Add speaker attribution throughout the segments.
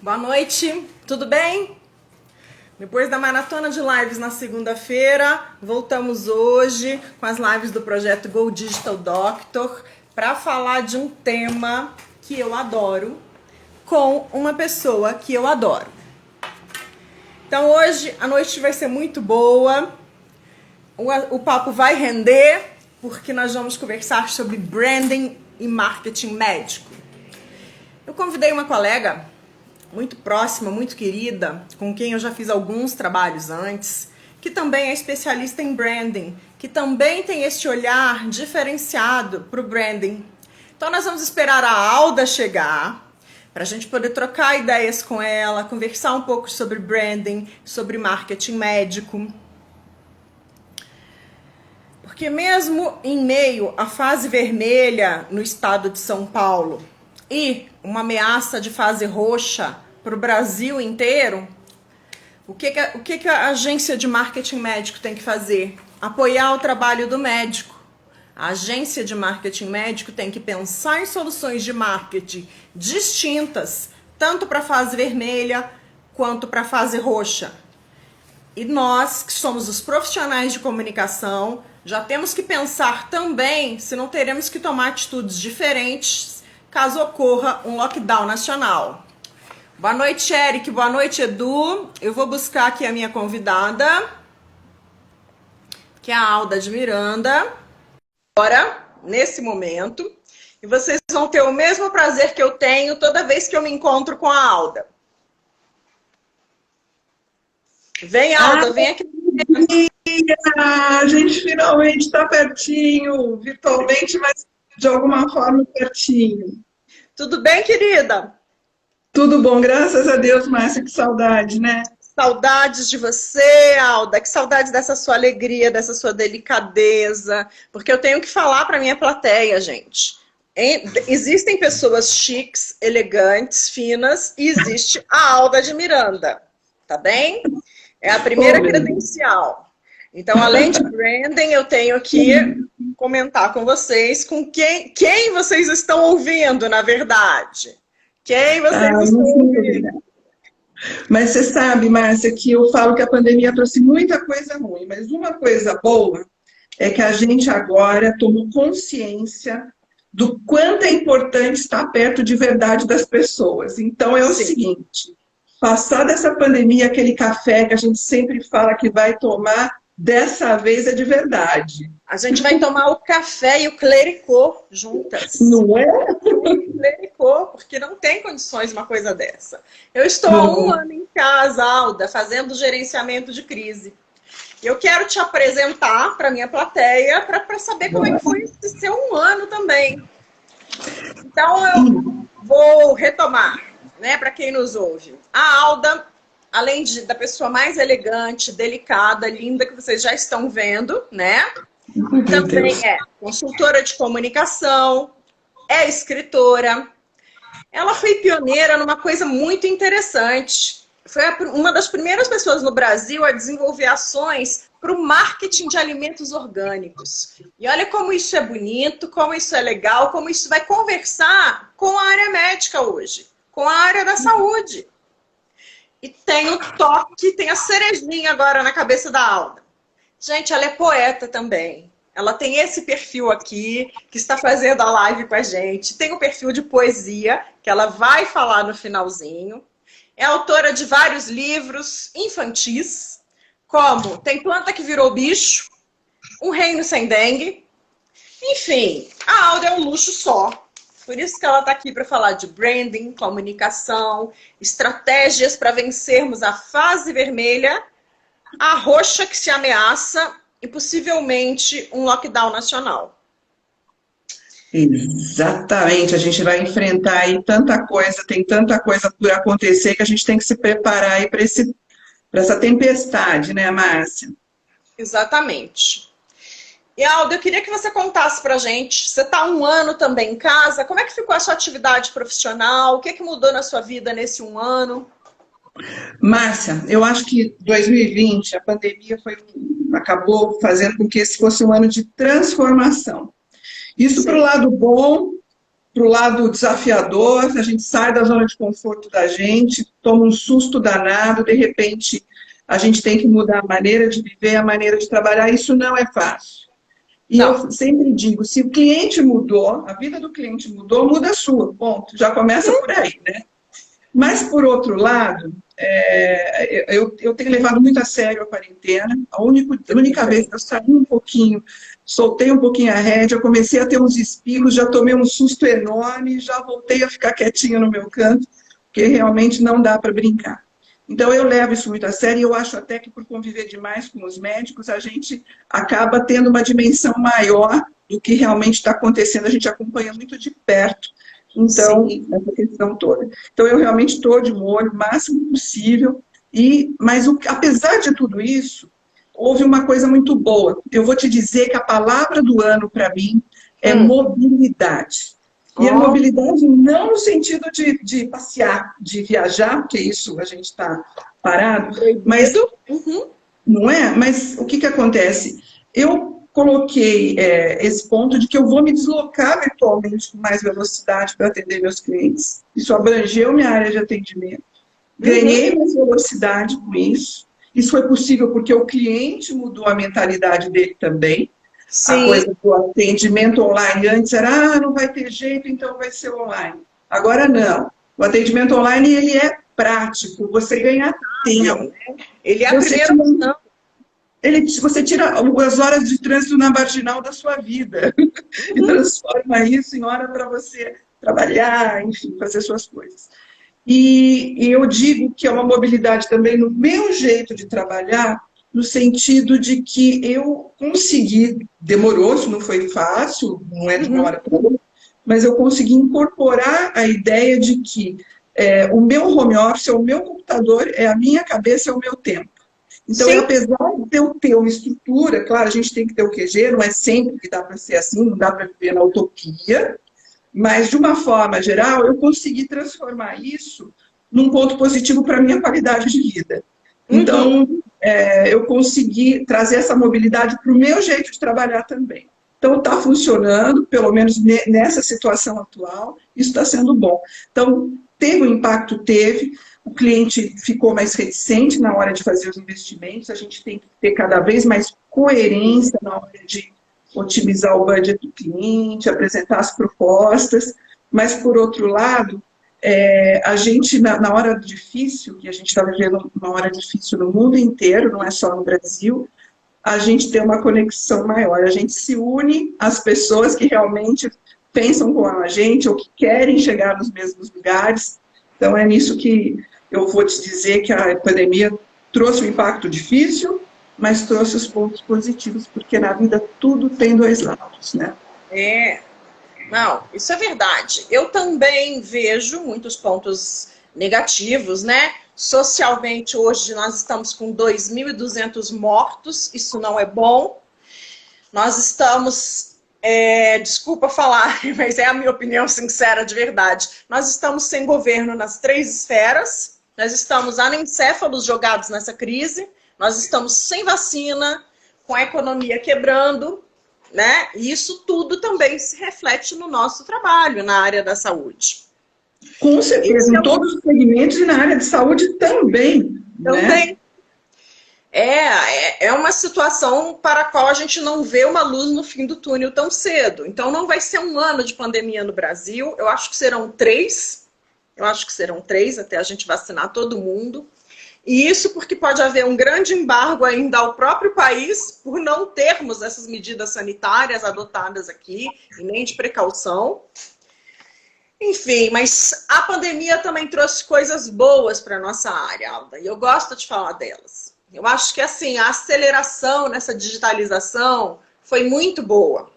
Speaker 1: Boa noite, tudo bem? Depois da maratona de lives na segunda-feira, voltamos hoje com as lives do projeto Go Digital Doctor para falar de um tema que eu adoro com uma pessoa que eu adoro. Então hoje a noite vai ser muito boa, o papo vai render porque nós vamos conversar sobre branding e marketing médico. Eu convidei uma colega muito próxima, muito querida, com quem eu já fiz alguns trabalhos antes, que também é especialista em branding, que também tem esse olhar diferenciado para o branding. Então nós vamos esperar a Alda chegar, para a gente poder trocar ideias com ela, conversar um pouco sobre branding, sobre marketing médico. Porque mesmo em meio à fase vermelha no estado de São Paulo, e uma ameaça de fase roxa para o Brasil inteiro, o que a agência de marketing médico tem que fazer? Apoiar o trabalho do médico. A agência de marketing médico tem que pensar em soluções de marketing distintas, tanto para a fase vermelha quanto para a fase roxa. E nós, que somos os profissionais de comunicação, já temos que pensar também se não teremos que tomar atitudes diferentes caso ocorra um lockdown nacional. Boa noite, Eric. Boa noite, Edu. Eu vou buscar aqui a minha convidada, que é a Alda de Miranda, agora, nesse momento. E vocês vão ter o mesmo prazer que eu tenho toda vez que eu me encontro com a Alda. Vem, Alda, vem aqui.
Speaker 2: A gente finalmente está pertinho, virtualmente, mas de alguma forma pertinho.
Speaker 1: Tudo bem, querida?
Speaker 2: Tudo bom, graças a Deus, Márcia, que saudade, né?
Speaker 1: Saudades de você, Alda, que saudades dessa sua alegria, dessa sua delicadeza, porque eu tenho que falar para minha plateia, gente. Existem pessoas chiques, elegantes, finas, e existe a Alda de Miranda, tá bem? É a primeira credencial. Então, além de branding, eu tenho que comentar com vocês com quem vocês estão ouvindo, na verdade. Quem vocês estão ouvindo.
Speaker 2: Mas você sabe, Márcia, que eu falo que a pandemia trouxe muita coisa ruim, mas uma coisa boa é que a gente agora tomou consciência do quanto é importante estar perto de verdade das pessoas. Então, é o seguinte, passar dessa pandemia, aquele café que a gente sempre fala que vai tomar, dessa vez é de verdade.
Speaker 1: A gente vai tomar o café e o clericô juntas.
Speaker 2: Não é?
Speaker 1: O clericô, porque não tem condições uma coisa dessa. Eu estou há um ano em casa, Alda, fazendo gerenciamento de crise. Eu quero te apresentar para a minha plateia para saber como é que foi esse seu um ano também. Então, eu vou retomar, né, para quem nos ouve. A Alda, além da pessoa mais elegante, delicada, linda que vocês já estão vendo, né? Também é consultora de comunicação, é escritora. Ela foi pioneira numa coisa muito interessante. Foi uma das primeiras pessoas no Brasil a desenvolver ações para o marketing de alimentos orgânicos. E olha como isso é bonito, como isso é legal, como isso vai conversar com a área médica hoje, com a área da saúde. E tem o toque, tem a cerejinha agora na cabeça da Alda. Gente, ela é poeta também. Ela tem esse perfil aqui, que está fazendo a live com a gente. Tem o perfil de poesia, que ela vai falar no finalzinho. É autora de vários livros infantis, como Tem Planta que Virou Bicho, Um Reino Sem Dengue. Enfim, a Alda é um luxo só. Por isso que ela está aqui para falar de branding, comunicação, estratégias para vencermos a fase vermelha, a roxa que se ameaça e possivelmente um lockdown nacional.
Speaker 2: Exatamente, a gente vai enfrentar aí tanta coisa, tem tanta coisa por acontecer que a gente tem que se preparar aí para essa tempestade, né, Márcia?
Speaker 1: Exatamente. E, Alda, eu queria que você contasse pra gente, você está um ano também em casa, como é que ficou a sua atividade profissional, o que mudou na sua vida nesse um ano?
Speaker 2: Márcia, eu acho que 2020, a pandemia acabou fazendo com que esse fosse um ano de transformação. Isso para o lado bom, para o lado desafiador, a gente sai da zona de conforto da gente, toma um susto danado, de repente a gente tem que mudar a maneira de viver, a maneira de trabalhar, isso não é fácil. E
Speaker 1: Não.
Speaker 2: eu sempre digo, se o cliente mudou, a vida do cliente mudou, muda a sua, ponto, já começa por aí, né? Mas, por outro lado, eu tenho levado muito a sério a quarentena. A única vez que eu saí um pouquinho, soltei um pouquinho a rédea, eu comecei a ter uns espirros, já tomei um susto enorme, já voltei a ficar quietinha no meu canto, porque realmente não dá para brincar. Então, eu levo isso muito a sério e eu acho até que, por conviver demais com os médicos, a gente acaba tendo uma dimensão maior do que realmente está acontecendo. A gente acompanha muito de perto. Então, essa questão toda. Então, eu realmente estou de molho o máximo possível, mas apesar de tudo isso, houve uma coisa muito boa. Eu vou te dizer que a palavra do ano para mim é mobilidade. E a mobilidade não no sentido de passear, de viajar, porque isso a gente está parado, mas não é? Mas o que acontece? Eu coloquei esse ponto de que eu vou me deslocar virtualmente com mais velocidade para atender meus clientes. Isso abrangeu minha área de atendimento. Ganhei mais velocidade com isso. Isso foi possível porque o cliente mudou a mentalidade dele também. Sim. A coisa do atendimento online antes era, não vai ter jeito, então vai ser online. Agora não. O atendimento online, ele é prático. Você ganha tempo.
Speaker 1: Ele é a primeira opção.
Speaker 2: Você tira as horas de trânsito na marginal da sua vida e transforma isso em hora para você trabalhar, enfim, fazer suas coisas. E eu digo que é uma mobilidade também no meu jeito de trabalhar, no sentido de que eu consegui, demorou, isso não foi fácil, não é de uma hora para outra, mas eu consegui incorporar a ideia de que o meu home office, o meu computador, é a minha cabeça, é o meu tempo. Então, apesar de eu ter uma estrutura, claro, a gente tem que ter o QG, não é sempre que dá para ser assim, não dá para viver na utopia, mas, de uma forma geral, eu consegui transformar isso num ponto positivo para a minha qualidade de vida. Então, eu consegui trazer essa mobilidade para o meu jeito de trabalhar também. Então, está funcionando, pelo menos nessa situação atual, isso está sendo bom. Então, teve um impacto? Teve. O cliente ficou mais reticente na hora de fazer os investimentos, a gente tem que ter cada vez mais coerência na hora de otimizar o budget do cliente, apresentar as propostas, mas, por outro lado, a gente, na hora difícil, que a gente está vivendo uma hora difícil no mundo inteiro, não é só no Brasil, a gente tem uma conexão maior, a gente se une às pessoas que realmente pensam com a gente ou que querem chegar nos mesmos lugares. Então, é nisso que eu vou te dizer que a pandemia trouxe um impacto difícil, mas trouxe os pontos positivos, porque na vida tudo tem dois lados, né?
Speaker 1: Não, isso é verdade. Eu também vejo muitos pontos negativos, né? Socialmente, hoje nós estamos com 2.200 mortos, isso não é bom. Nós estamos, desculpa falar, mas é a minha opinião sincera de verdade, nós estamos sem governo nas 3 esferas, nós estamos anencéfalos jogados nessa crise, nós estamos sem vacina, com a economia quebrando, né? E isso tudo também se reflete no nosso trabalho, na área da saúde.
Speaker 2: Com certeza, em todos os segmentos e na área de saúde também.
Speaker 1: Também. Né? É uma situação para a qual a gente não vê uma luz no fim do túnel tão cedo. Então não vai ser um ano de pandemia no Brasil, eu acho que serão 3. Eu acho que serão 3 até a gente vacinar todo mundo. E isso porque pode haver um grande embargo ainda ao próprio país por não termos essas medidas sanitárias adotadas aqui, e nem de precaução. Enfim, mas a pandemia também trouxe coisas boas para a nossa área, Alda, e eu gosto de falar delas. Eu acho que assim, a aceleração nessa digitalização foi muito boa.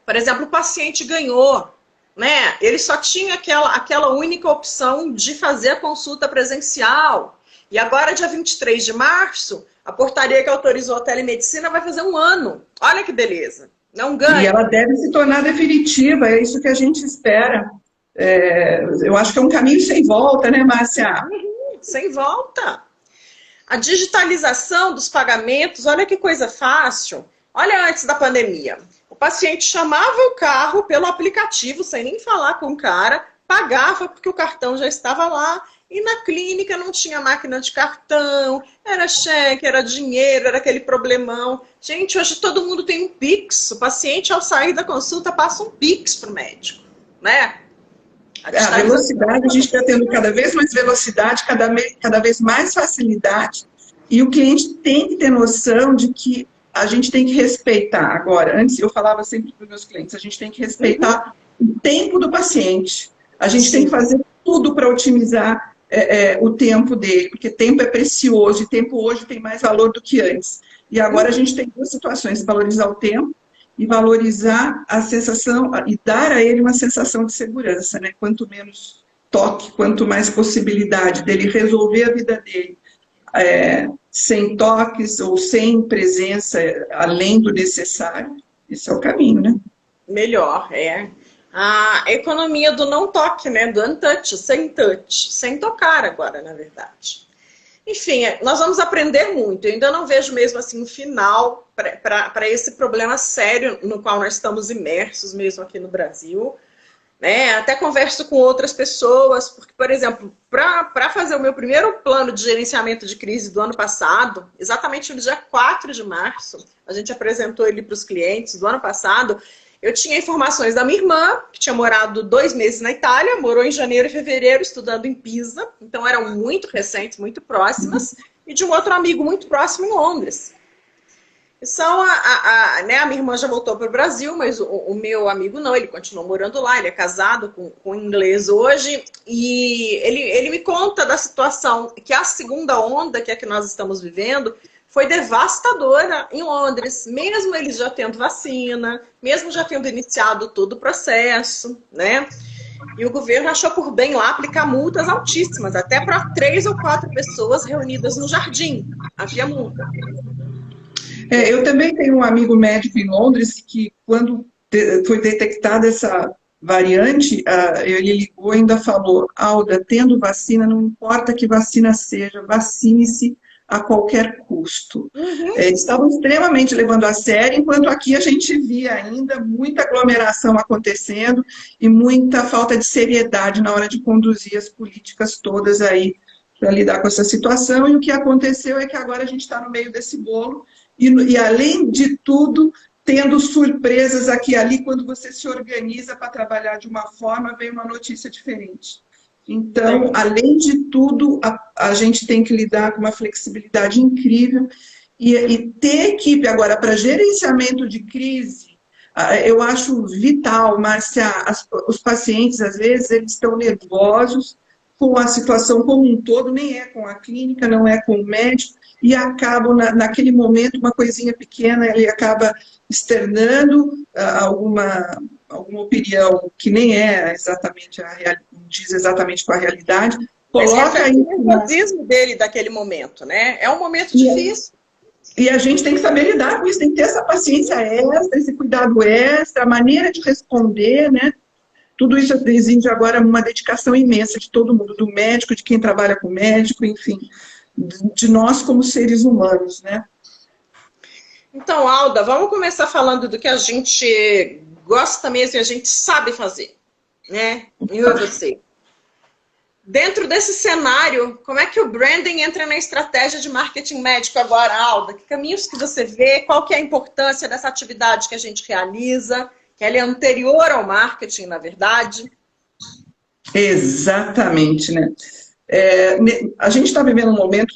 Speaker 1: Por exemplo, o paciente ganhou, né? Ele só tinha aquela única opção de fazer a consulta presencial. E agora, dia 23 de março, a portaria que autorizou a telemedicina vai fazer 1 ano. Olha que beleza. Não ganha.
Speaker 2: E ela deve se tornar definitiva, é isso que a gente espera. Eu acho que é um caminho sem volta, né, Márcia?
Speaker 1: Sem volta. A digitalização dos pagamentos, olha que coisa fácil. Olha antes da pandemia. O paciente chamava o carro pelo aplicativo, sem nem falar com o cara, pagava porque o cartão já estava lá, e na clínica não tinha máquina de cartão, era cheque, era dinheiro, era aquele problemão. Gente, hoje todo mundo tem um Pix. O paciente, ao sair da consulta, passa um Pix para o médico, né?
Speaker 2: A velocidade, a gente está tendo cada vez mais velocidade, cada vez mais facilidade, e o cliente tem que ter noção de que a gente tem que respeitar. Agora, antes eu falava sempre para os meus clientes, a gente tem que respeitar o tempo do paciente. A gente tem que fazer tudo para otimizar o tempo dele, porque tempo é precioso, e tempo hoje tem mais valor do que antes. E agora a gente tem duas situações, valorizar o tempo e valorizar a sensação, e dar a ele uma sensação de segurança, né? Quanto menos toque, quanto mais possibilidade dele resolver a vida dele, sem toques ou sem presença além do necessário, esse é o caminho, né?
Speaker 1: Melhor, a economia do não toque, né? Do untouch, sem tocar agora, na verdade. Enfim, nós vamos aprender muito. Eu ainda não vejo mesmo assim um final para esse problema sério no qual nós estamos imersos mesmo aqui no Brasil. Né? Até converso com outras pessoas, porque, por exemplo, para fazer o meu primeiro plano de gerenciamento de crise do ano passado, exatamente no dia 4 de março, a gente apresentou ele para os clientes do ano passado. Eu tinha informações da minha irmã, que tinha morado 2 meses na Itália, morou em janeiro e fevereiro estudando em Pisa, então eram muito recentes, muito próximas, e de um outro amigo muito próximo em Londres. E são né, a minha irmã já voltou para o Brasil, mas o meu amigo não, ele continuou morando lá, ele é casado com um inglês hoje, e ele me conta da situação, que a segunda onda, que é a que nós estamos vivendo, foi devastadora em Londres, mesmo eles já tendo vacina, mesmo já tendo iniciado todo o processo, né? E o governo achou por bem lá aplicar multas altíssimas, até para 3 ou 4 pessoas reunidas no jardim. Havia multa.
Speaker 2: Eu também tenho um amigo médico em Londres que, quando foi detectada essa variante, ele ligou e ainda falou: Alda, tendo vacina, não importa que vacina seja, vacine-se a qualquer custo. Estavam extremamente levando a sério, enquanto aqui a gente via ainda muita aglomeração acontecendo e muita falta de seriedade na hora de conduzir as políticas todas aí para lidar com essa situação. E o que aconteceu é que agora a gente está no meio desse bolo e além de tudo, tendo surpresas aqui e ali, quando você se organiza para trabalhar de uma forma, vem uma notícia diferente. Então, além de tudo, a gente tem que lidar com uma flexibilidade incrível e ter equipe agora para gerenciamento de crise, eu acho vital, Márcia. Os pacientes, às vezes, eles estão nervosos com a situação como um todo, nem é com a clínica, não é com o médico, e acabam, naquele momento, uma coisinha pequena, ele acaba externando alguma opinião que nem é exatamente diz exatamente com a realidade, coloca aí
Speaker 1: o nervosismo dele daquele momento, né? É um momento difícil.
Speaker 2: E a gente tem que saber lidar com isso, tem que ter essa paciência extra, esse cuidado extra, a maneira de responder, né? Tudo isso exige agora uma dedicação imensa de todo mundo, do médico, de quem trabalha com o médico, enfim, de nós como seres humanos, né?
Speaker 1: Então, Alda, vamos começar falando do que a gente gosta mesmo e a gente sabe fazer, né? Eu e você. Dentro desse cenário, como é que o branding entra na estratégia de marketing médico agora, Alda? Que caminhos que você vê? Qual que é a importância dessa atividade que a gente realiza? Que ela é anterior ao marketing, na verdade?
Speaker 2: Exatamente, né? A gente está vivendo um momento,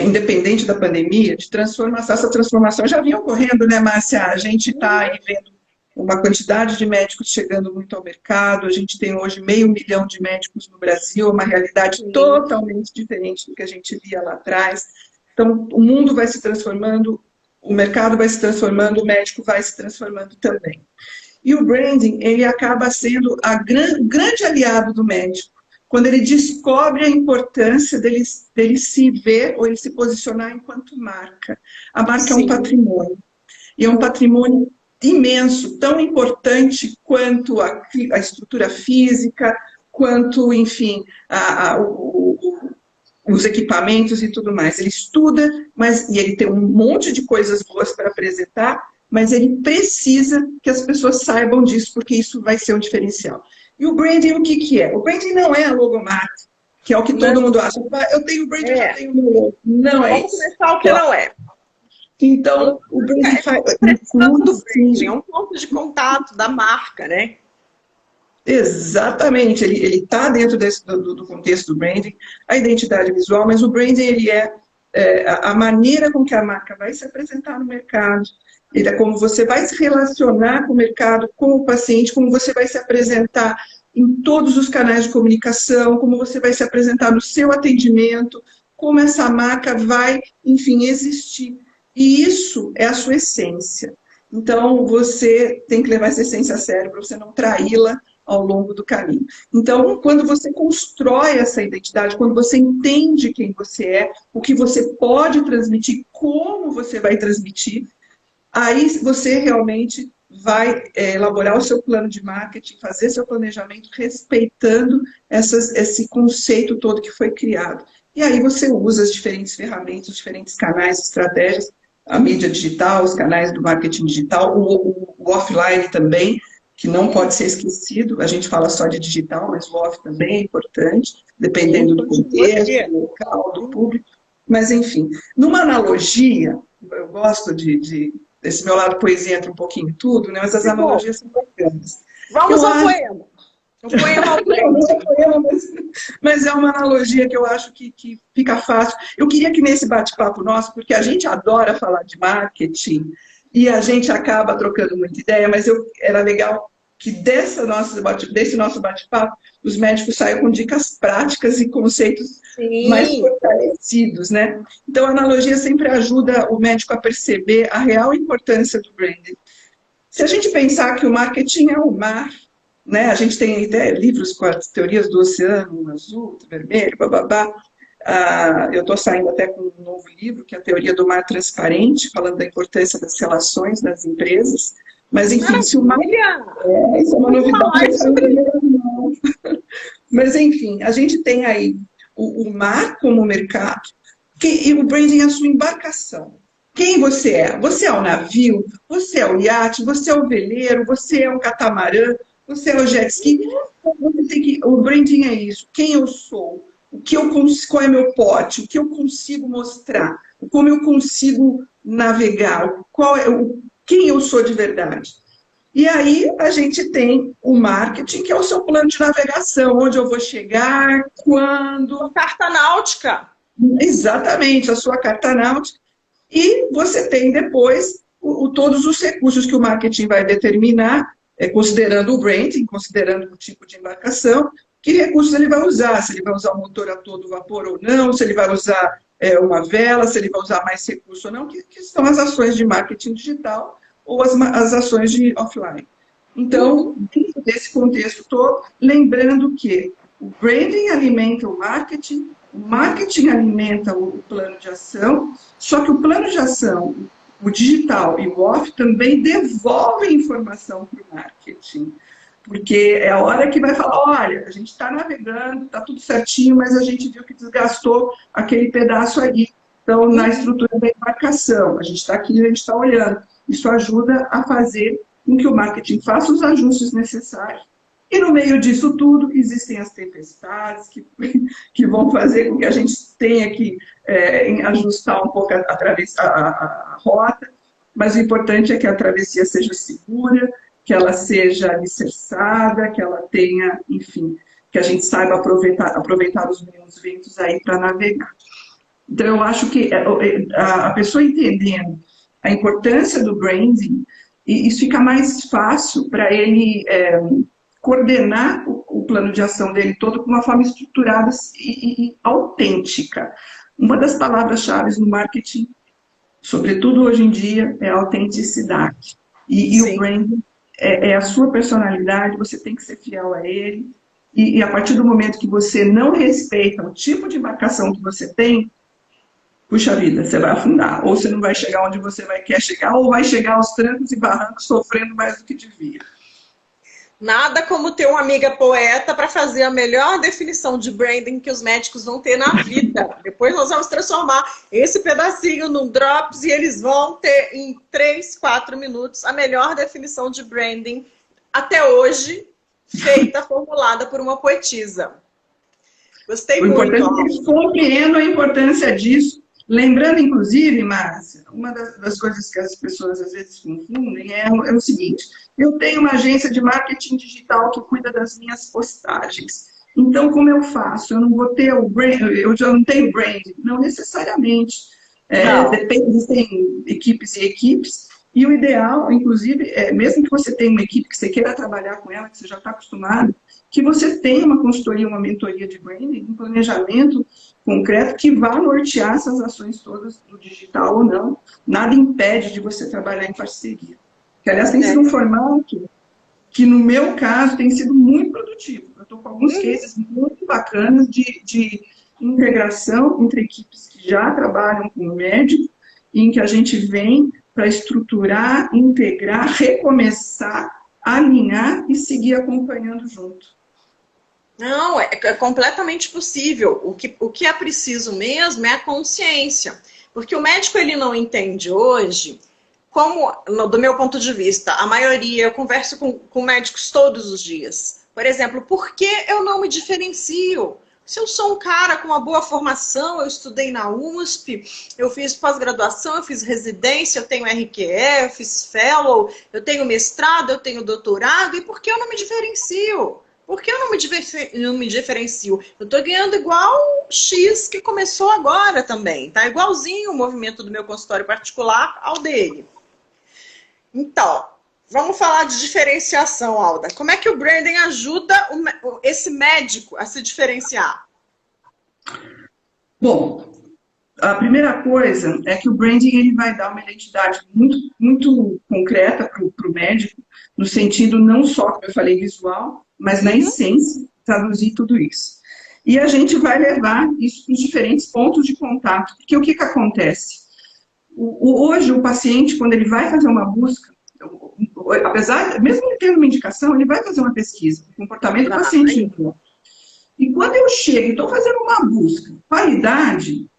Speaker 2: independente da pandemia, de transformação. Essa transformação já vinha ocorrendo, né, Márcia? A gente está aí vendo uma quantidade de médicos chegando muito ao mercado, a gente tem hoje 500 mil de médicos no Brasil, uma realidade totalmente diferente do que a gente via lá atrás. Então, o mundo vai se transformando, o mercado vai se transformando, o médico vai se transformando também. E o branding, ele acaba sendo o grande aliado do médico, quando ele descobre a importância dele se ver ou ele se posicionar enquanto marca. A marca é um patrimônio, e é um patrimônio imenso, tão importante quanto a estrutura física, quanto, enfim, os equipamentos e tudo mais. Ele estuda, e ele tem um monte de coisas boas para apresentar, mas ele precisa que as pessoas saibam disso, porque isso vai ser um diferencial. E o branding, o que que é? O branding não é a logomarca, que é o que todo mundo acha. Eu tenho branding, eu já tenho o meu logo. Não é
Speaker 1: Vamos
Speaker 2: isso.
Speaker 1: começar o que não é.
Speaker 2: Então, o branding faz...
Speaker 1: É um ponto de contato da marca, né?
Speaker 2: Exatamente, ele está dentro do contexto do branding, a identidade visual, mas o branding ele a maneira com que a marca vai se apresentar no mercado, ele é como você vai se relacionar com o mercado, com o paciente, como você vai se apresentar em todos os canais de comunicação, como você vai se apresentar no seu atendimento, como essa marca vai, enfim, existir. E isso é a sua essência. Então, você tem que levar essa essência a sério para você não traí-la ao longo do caminho. Então, quando você constrói essa identidade, quando você entende quem você é, o que você pode transmitir, como você vai transmitir, aí você realmente vai elaborar o seu plano de marketing, fazer seu planejamento respeitando esse conceito todo que foi criado. E aí você usa as diferentes ferramentas, os diferentes canais, estratégias, a mídia digital, os canais do marketing digital, o offline também, que não pode ser esquecido. A gente fala só de digital, mas o off também é importante, dependendo do contexto, do local, do público. Mas, enfim, numa analogia, eu gosto desse meu lado poesia entra um pouquinho em tudo, né? Mas as analogias são bacanas.
Speaker 1: Vamos ao poema. O poema
Speaker 2: mas é uma analogia que eu acho que fica fácil. Eu queria que nesse bate-papo nosso, porque a gente adora falar de marketing, e a gente acaba trocando muita ideia, mas era legal que desse nosso bate-papo, os médicos saiam com dicas práticas e conceitos mais fortalecidos, né? Então, a analogia sempre ajuda o médico a perceber a real importância do branding. Se a gente pensar que o marketing é o mar, né? A gente tem até livros com as teorias do oceano, azul, vermelho, bababá. Eu estou saindo até com um novo livro, que é a Teoria do Mar Transparente, falando da importância das relações das empresas. Mas, enfim, se o mar... isso é uma novidade. Mas, enfim, a gente tem aí o mar como mercado, e o branding é a sua embarcação. Quem você é? Você é o navio? Você é o iate? Você é o veleiro? Você é um catamarã? Você é o jet ski? O branding é isso. Quem eu sou? Qual é meu pote, o que eu consigo mostrar, como eu consigo navegar, quem eu sou de verdade. E aí a gente tem o marketing, que é o seu plano de navegação, onde eu vou chegar, quando...
Speaker 1: A carta náutica.
Speaker 2: Exatamente, a sua carta náutica. E você tem depois todos os recursos que o marketing vai determinar, considerando o branding, considerando o tipo de embarcação, que recursos ele vai usar, se ele vai usar o motor a todo vapor ou não, se ele vai usar uma vela, se ele vai usar mais recursos ou não, que são as ações de marketing digital ou as ações de offline. Então, dentro desse contexto todo, lembrando que o branding alimenta o marketing alimenta o plano de ação, só que o plano de ação, o digital e o off também devolvem informação para o marketing. Porque é a hora que vai falar, olha, a gente está navegando, está tudo certinho, mas a gente viu que desgastou aquele pedaço ali. Então, na estrutura da embarcação, a gente está aqui, a gente está olhando. Isso ajuda a fazer com que o marketing faça os ajustes necessários. E no meio disso tudo, existem as tempestades que vão fazer com que a gente tenha que ajustar um pouco a rota, mas o importante é que a travessia seja segura, que ela seja alicerçada, que ela tenha, enfim, que a gente saiba aproveitar os mínimos ventos aí para navegar. Então, eu acho que a pessoa entendendo a importância do branding, isso fica mais fácil para ele coordenar o plano de ação dele todo de uma forma estruturada e autêntica. Uma das palavras-chave no marketing, sobretudo hoje em dia, é a autenticidade. E o branding é a sua personalidade, você tem que ser fiel a ele, e a partir do momento que você não respeita o tipo de embarcação que você tem, puxa vida, você vai afundar, ou você não vai chegar onde você quer chegar, ou vai chegar aos trancos e barrancos sofrendo mais do que devia.
Speaker 1: Nada como ter uma amiga poeta para fazer a melhor definição de branding que os médicos vão ter na vida. Depois nós vamos transformar esse pedacinho num drops e eles vão ter em 3, 4 minutos a melhor definição de branding até hoje feita, formulada por uma poetisa. Gostei muito.
Speaker 2: O importante é que eles compreendam a importância disso. Lembrando, inclusive, Márcia, uma das coisas que as pessoas às vezes confundem é o seguinte: eu tenho uma agência de marketing digital que cuida das minhas postagens. Então, como eu faço? Eu não vou ter o brand, eu já não tenho branding? Não necessariamente. Depende, existem equipes e equipes, e o ideal, inclusive, mesmo que você tenha uma equipe que você queira trabalhar com ela, que você já está acostumado, que você tenha uma consultoria, uma mentoria de branding, um planejamento concreto que vá nortear essas ações todas do digital ou não. Nada impede de você trabalhar em parceria. Que, aliás, tem sido um formato que, no meu caso, tem sido muito produtivo. Eu estou com alguns cases muito bacanas de integração entre equipes que já trabalham com o médico, em que a gente vem para estruturar, integrar, recomeçar, alinhar e seguir acompanhando junto.
Speaker 1: Não, é completamente possível. O que é preciso mesmo é a consciência. Porque o médico, ele não entende hoje, como, do meu ponto de vista, a maioria, eu converso com médicos todos os dias. Por exemplo, por que eu não me diferencio? Se eu sou um cara com uma boa formação, eu estudei na USP, eu fiz pós-graduação, eu fiz residência, eu tenho RQE, eu fiz fellow, eu tenho mestrado, eu tenho doutorado, e por que eu não me diferencio? Por que eu não me diferencio? Eu estou ganhando igual X que começou agora também, tá? Igualzinho o movimento do meu consultório particular ao dele. Então, vamos falar de diferenciação, Alda. Como é que o branding ajuda esse médico a se diferenciar?
Speaker 2: Bom, a primeira coisa é que o branding ele vai dar uma identidade muito, muito concreta para o médico, no sentido não só, como eu falei, visual, mas na essência, traduzir tudo isso. E a gente vai levar isso para os diferentes pontos de contato, porque o que acontece? Hoje, o paciente, quando ele vai fazer uma busca, apesar, mesmo ele tendo uma indicação, ele vai fazer uma pesquisa, o comportamento do paciente. E quando eu chego e estou fazendo uma busca, qualidade,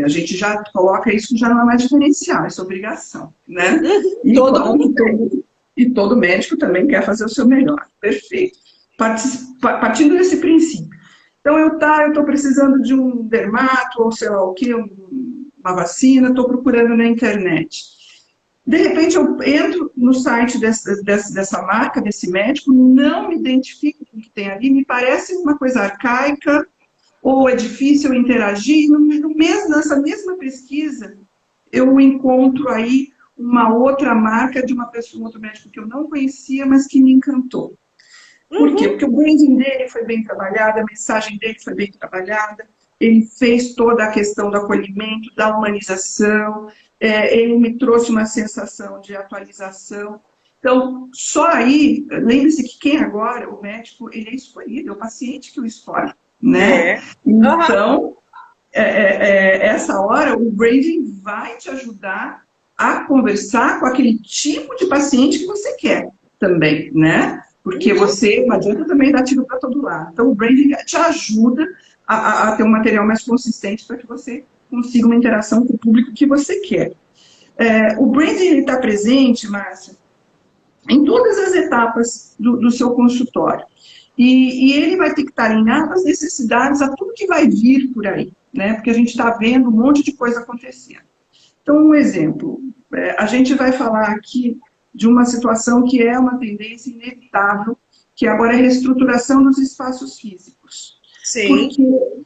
Speaker 2: a gente já coloca isso, já não é mais diferencial, isso é obrigação, né? E todo médico também quer fazer o seu melhor, perfeito. Partindo desse princípio. Então, eu estou precisando de um dermato, ou sei lá o quê, uma vacina, estou procurando na internet. De repente, eu entro no site dessa marca, desse médico, não me identifico com o que tem ali, me parece uma coisa arcaica, ou é difícil interagir. Nessa mesma pesquisa, eu encontro aí uma outra marca de uma pessoa, um outro médico que eu não conhecia, mas que me encantou. Por quê? Porque o branding dele foi bem trabalhado, a mensagem dele foi bem trabalhada, ele fez toda a questão do acolhimento, da humanização, ele me trouxe uma sensação de atualização. Então, só aí, lembre-se que quem agora, o médico, ele é escolhido, é o paciente que o escolhe, né? Então, essa hora, o branding vai te ajudar a conversar com aquele tipo de paciente que você quer também, né? Porque você, não adianta também dar tiro para todo lado. Então, o branding te ajuda a ter um material mais consistente para que você consiga uma interação com o público que você quer. O branding está presente, Márcia, em todas as etapas do seu consultório. E ele vai ter que estar alinhado às necessidades, a tudo que vai vir por aí, né? Porque a gente está vendo um monte de coisa acontecendo. Então, um exemplo, a gente vai falar aqui de uma situação que é uma tendência inevitável, que agora é a reestruturação dos espaços físicos.
Speaker 1: Sim.
Speaker 2: Porque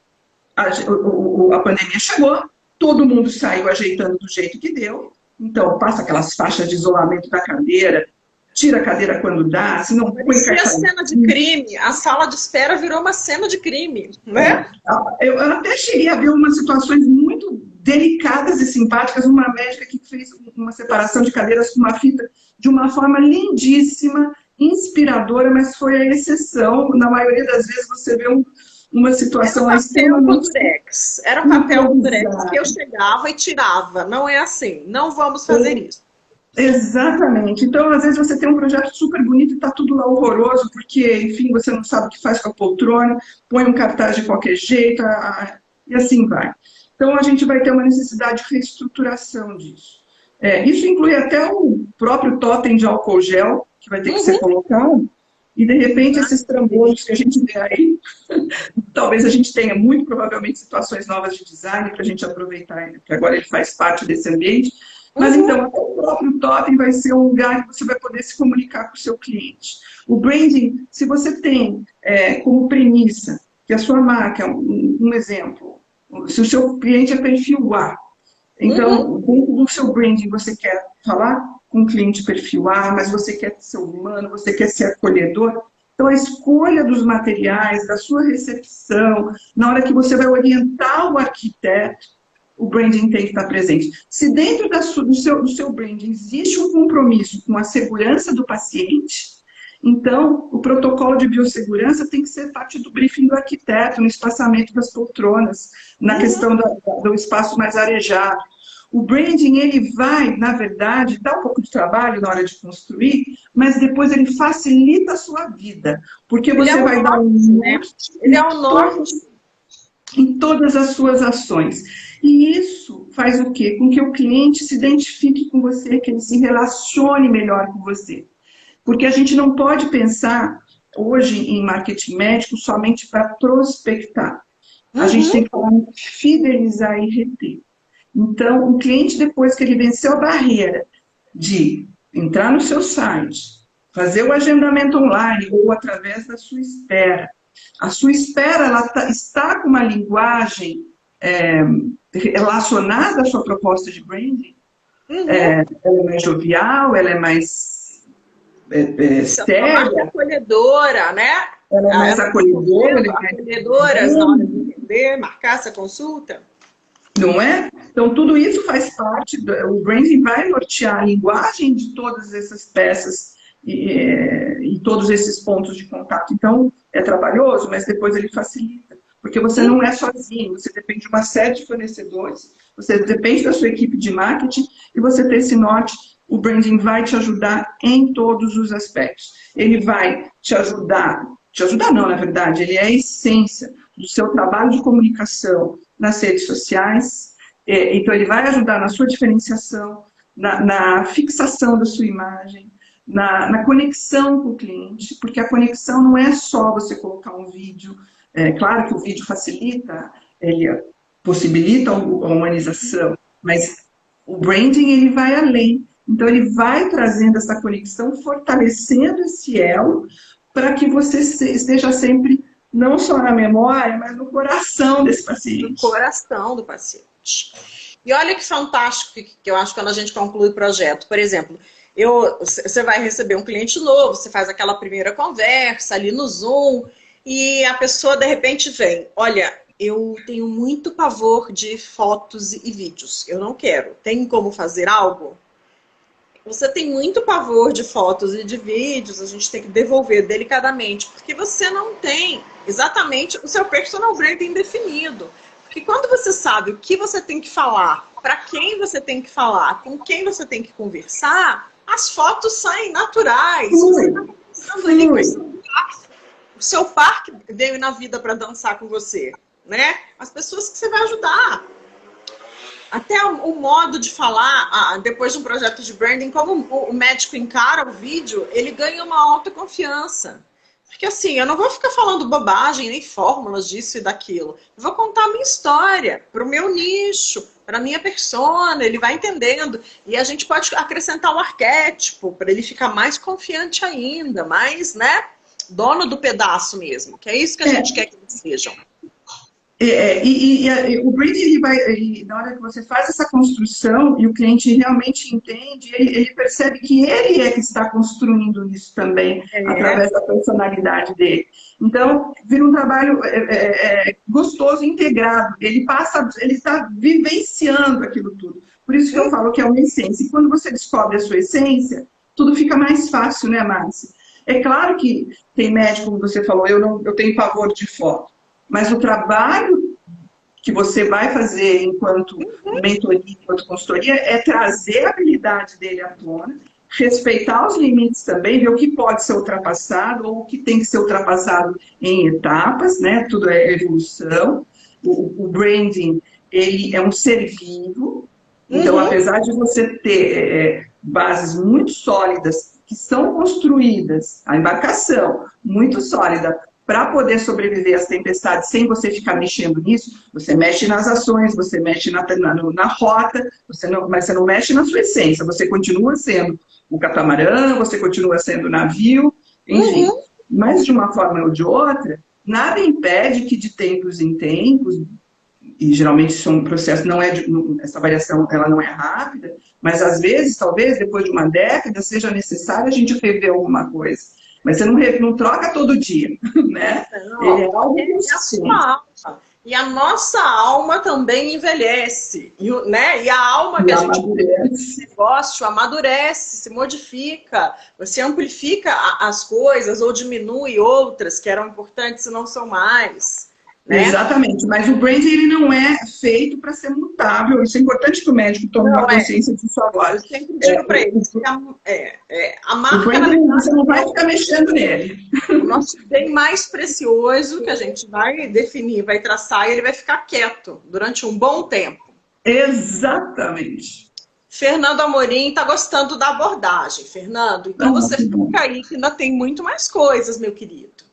Speaker 2: a pandemia chegou, todo mundo saiu ajeitando do jeito que deu, então passa aquelas faixas de isolamento da cadeira, tira a cadeira quando dá, se não põe
Speaker 1: a cena de crime, a sala de espera virou uma cena de crime, né?
Speaker 2: Eu até cheguei a ver umas situações muito delicadas e simpáticas, uma médica que fez uma separação de cadeiras com uma fita de uma forma lindíssima, inspiradora, mas foi a exceção. Na maioria das vezes você vê uma situação
Speaker 1: Era um papel durex que eu chegava e tirava. Não é assim, não vamos fazer isso.
Speaker 2: Exatamente. Então, às vezes, você tem um projeto super bonito e está tudo lá horroroso, porque, enfim, você não sabe o que faz com a poltrona, põe um cartaz de qualquer jeito, e assim vai. Então, a gente vai ter uma necessidade de reestruturação disso. Isso inclui até o próprio totem de álcool gel, que vai ter que ser colocado, e, de repente, esses trambolhos que a gente vê aí, talvez a gente tenha, muito provavelmente, situações novas de design para a gente aproveitar, porque agora ele faz parte desse ambiente. Mas, então, até o próprio totem vai ser um lugar que você vai poder se comunicar com o seu cliente. O branding, se você tem como premissa que a sua marca, um exemplo, se o seu cliente é perfil A, então, dentro do seu branding, você quer falar com o cliente perfil A, mas você quer ser humano, você quer ser acolhedor. Então, a escolha dos materiais, da sua recepção, na hora que você vai orientar o arquiteto, o branding tem que estar presente. Se dentro do seu branding existe um compromisso com a segurança do paciente, então, o protocolo de biossegurança tem que ser parte do briefing do arquiteto, no espaçamento das poltronas, na questão do espaço mais arejado. O branding, ele vai, na verdade, dar um pouco de trabalho na hora de construir, mas depois ele facilita a sua vida, porque você vai dar um norte,
Speaker 1: ele é um norte
Speaker 2: em todas as suas ações. E isso faz o quê? Com que o cliente se identifique com você, que ele se relacione melhor com você. Porque a gente não pode pensar hoje em marketing médico somente para prospectar. A gente tem que falar em fidelizar e reter. Então, o cliente, depois que ele venceu a barreira de entrar no seu site, fazer o agendamento online ou através da sua espera, a sua espera ela está com uma linguagem relacionada à sua proposta de branding, ela é mais jovial, ela é mais séria.
Speaker 1: Mais acolhedora, né?
Speaker 2: Ela é mais acolhedora.
Speaker 1: Acolhedoras na hora de entender, marcar essa consulta.
Speaker 2: Não é? Então, tudo isso faz parte, o branding vai nortear a linguagem de todas essas peças e todos esses pontos de contato. Então, é trabalhoso, mas depois ele facilita. Porque você não é sozinho, você depende de uma série de fornecedores, você depende da sua equipe de marketing e você ter esse norte. O branding vai te ajudar em todos os aspectos. Ele vai te ajudar não, na verdade, ele é a essência do seu trabalho de comunicação nas redes sociais. Então, ele vai ajudar na sua diferenciação, na fixação da sua imagem, na conexão com o cliente, porque a conexão não é só você colocar um vídeo. Claro que o vídeo facilita, ele possibilita a humanização, mas o branding ele vai além. Então, ele vai trazendo essa conexão, fortalecendo esse elo, para que você esteja sempre, não só na memória, mas no coração desse paciente.
Speaker 1: No coração do paciente. E olha que fantástico que eu acho quando a gente conclui o projeto. Por exemplo, você vai receber um cliente novo, você faz aquela primeira conversa ali no Zoom, e a pessoa, de repente, vem, olha, eu tenho muito pavor de fotos e vídeos, eu não quero. Tem como fazer algo? Você tem muito pavor de fotos e de vídeos, a gente tem que devolver delicadamente, porque você não tem exatamente o seu personal branding definido. Porque quando você sabe o que você tem que falar, para quem você tem que falar, com quem você tem que conversar, as fotos saem naturais. Você está conversando ali com o seu par que veio na vida para dançar com você, né? As pessoas que você vai ajudar. Até o modo de falar, depois de um projeto de branding, como o médico encara o vídeo, ele ganha uma autoconfiança. Porque assim, eu não vou ficar falando bobagem, nem fórmulas disso e daquilo. Eu vou contar a minha história, para o meu nicho, para a minha persona, ele vai entendendo. E a gente pode acrescentar um arquétipo, para ele ficar mais confiante ainda, mais, né, dono do pedaço mesmo. Que é isso que a gente quer que eles sejam.
Speaker 2: O branding, na hora que você faz essa construção e o cliente realmente entende, ele percebe que ele é que está construindo isso também, através da personalidade dele. Então, vira um trabalho gostoso, integrado. Ele está vivenciando aquilo tudo. Por isso que eu falo que é uma essência. E quando você descobre a sua essência, tudo fica mais fácil, né, Márcia? É claro que tem médico, como você falou, eu tenho pavor de foto. Mas o trabalho que você vai fazer enquanto mentoria, enquanto consultoria, é trazer a habilidade dele à tona, respeitar os limites também, ver o que pode ser ultrapassado ou o que tem que ser ultrapassado em etapas, né? Tudo é evolução. O branding, ele é um ser vivo, então, apesar de você ter bases muito sólidas, que são construídas, a embarcação muito sólida, para poder sobreviver às tempestades sem você ficar mexendo nisso, você mexe nas ações, você mexe na rota, mas você não mexe na sua essência, você continua sendo o catamarã, você continua sendo o navio, enfim. Mas de uma forma ou de outra, nada impede que de tempos em tempos, e geralmente isso é um processo, essa variação ela não é rápida, mas às vezes, talvez, depois de uma década, seja necessário a gente rever alguma coisa. Mas você não troca todo dia, né?
Speaker 1: Não, ele é algo e a nossa alma também envelhece, né? E a alma que a gente esse negócio amadurece, se modifica, você amplifica as coisas ou diminui outras que eram importantes e não são mais. Né?
Speaker 2: Exatamente, mas o branding ele não é feito para ser mutável. Isso é importante que o médico tome uma consciência disso agora.
Speaker 1: Eu sempre digo para ele a marca.
Speaker 2: O branding, você não vai ficar mexendo nele.
Speaker 1: O nosso bem mais precioso que a gente vai definir, vai traçar, e ele vai ficar quieto durante um bom tempo.
Speaker 2: Exatamente.
Speaker 1: Fernando Amorim está gostando da abordagem, Fernando. Então você fica aí que ainda tem muito mais coisas, meu querido.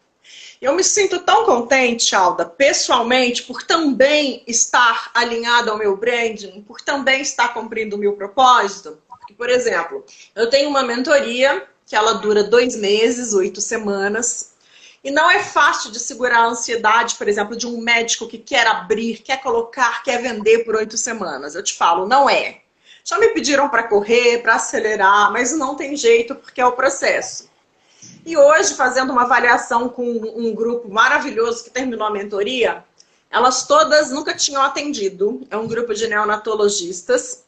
Speaker 1: Eu me sinto tão contente, Alda, pessoalmente, por também estar alinhada ao meu branding, por também estar cumprindo o meu propósito. Porque, por exemplo, eu tenho uma mentoria que ela dura 2 meses, 8 semanas, e não é fácil de segurar a ansiedade, por exemplo, de um médico que quer abrir, quer colocar, quer vender por 8 semanas. Eu te falo, não é. Já me pediram para correr, para acelerar, mas não tem jeito porque é o processo. E hoje, fazendo uma avaliação com um grupo maravilhoso que terminou a mentoria, elas todas nunca tinham atendido. É um grupo de neonatologistas.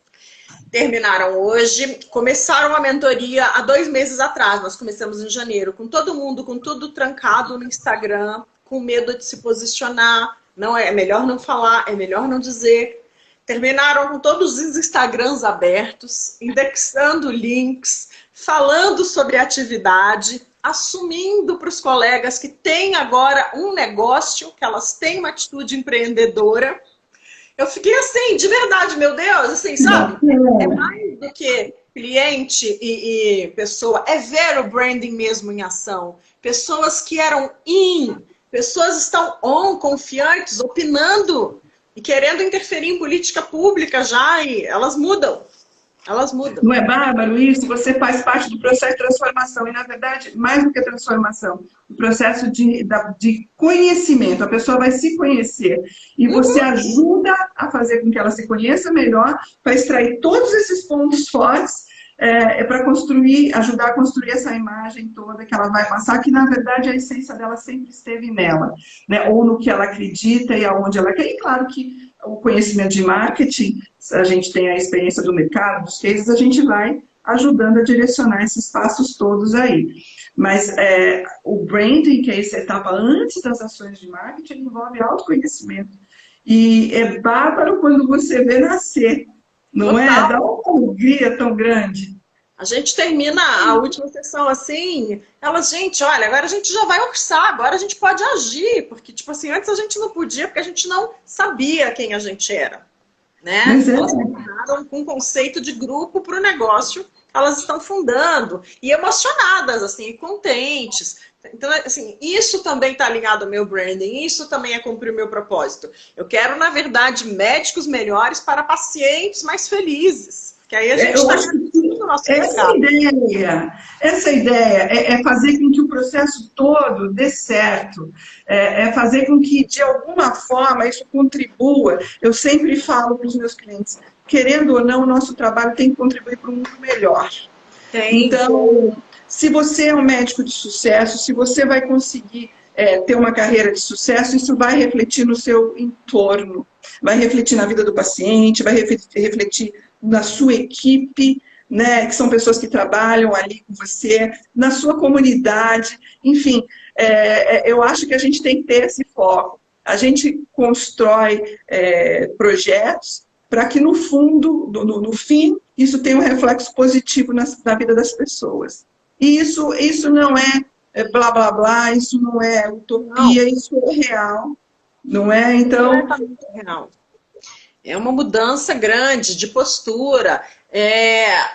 Speaker 1: Terminaram hoje, começaram a mentoria há 2 meses atrás. Nós começamos em janeiro, com todo mundo, com tudo trancado no Instagram, com medo de se posicionar. Não é melhor não falar, é melhor não dizer. Terminaram com todos os Instagrams abertos, indexando links, falando sobre atividade, assumindo para os colegas que têm agora um negócio, que elas têm uma atitude empreendedora. Eu fiquei assim, de verdade, meu Deus, assim, sabe? É mais do que cliente e pessoa, é ver o branding mesmo em ação. Pessoas que eram pessoas estão confiantes, opinando e querendo interferir em política pública já, e elas mudam. Elas mudam.
Speaker 2: Não é bárbaro isso? Você faz parte do processo de transformação. E, na verdade, mais do que transformação, o processo de conhecimento. A pessoa vai se conhecer. E você ajuda a fazer com que ela se conheça melhor, para extrair todos esses pontos fortes, para ajudar a construir essa imagem toda que ela vai passar, que, na verdade, a essência dela sempre esteve nela. Né? Ou no que ela acredita e aonde ela quer. E, claro que o conhecimento de marketing, a gente tem a experiência do mercado, dos cases, a gente vai ajudando a direcionar esses passos todos aí. Mas o branding, que é essa etapa antes das ações de marketing, envolve autoconhecimento. E é bárbaro quando você vê nascer, não é? Dá uma alegria tão grande.
Speaker 1: A gente termina a última sessão assim, gente, olha, agora a gente já vai orçar, agora a gente pode agir, porque, tipo assim, antes a gente não podia, porque a gente não sabia quem a gente era, né? Elas terminaram com um conceito de grupo para o negócio, elas estão fundando, e emocionadas, assim, e contentes. Então, assim, isso também está alinhado ao meu branding, isso também é cumprir o meu propósito. Eu quero, na verdade, médicos melhores para pacientes mais felizes, que aí a gente está...
Speaker 2: Essa ideia é fazer com que o processo todo dê certo, é fazer com que, de alguma forma, isso contribua. Eu sempre falo para os meus clientes, querendo ou não, o nosso trabalho tem que contribuir para um mundo melhor. Então, se você é um médico de sucesso, se você vai conseguir ter uma carreira de sucesso, isso vai refletir no seu entorno, vai refletir na vida do paciente, vai refletir na sua equipe, né, que são pessoas que trabalham ali com você, na sua comunidade, enfim, eu acho que a gente tem que ter esse foco. a gente constrói projetos para que no fundo, no fim, isso tenha um reflexo positivo na vida das pessoas. E isso não é blá blá blá, isso não é utopia, não. Isso é real, não é? Então...
Speaker 1: Real. É uma mudança grande de postura.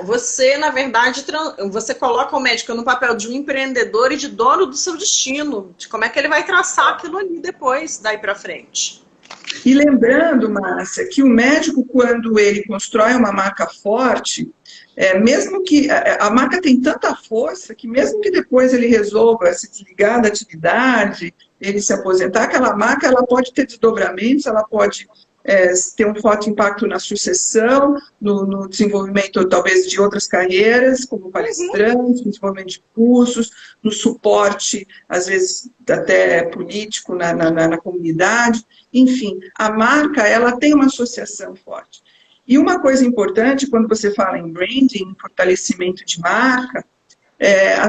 Speaker 1: Você, na verdade, você coloca o médico no papel de um empreendedor e de dono do seu destino, de como é que ele vai traçar aquilo ali depois, daí para frente.
Speaker 2: E lembrando, Márcia, que o médico, quando ele constrói uma marca forte, mesmo que a marca tem tanta força que mesmo que depois ele resolva se desligar da atividade, ele se aposentar, aquela marca ela pode ter desdobramentos, ela pode ter um forte impacto na sucessão, no desenvolvimento talvez de outras carreiras, como palestrantes, no desenvolvimento de cursos, no suporte, às vezes até político na comunidade. Enfim, a marca ela tem uma associação forte. E uma coisa importante, quando você fala em branding, em fortalecimento de marca,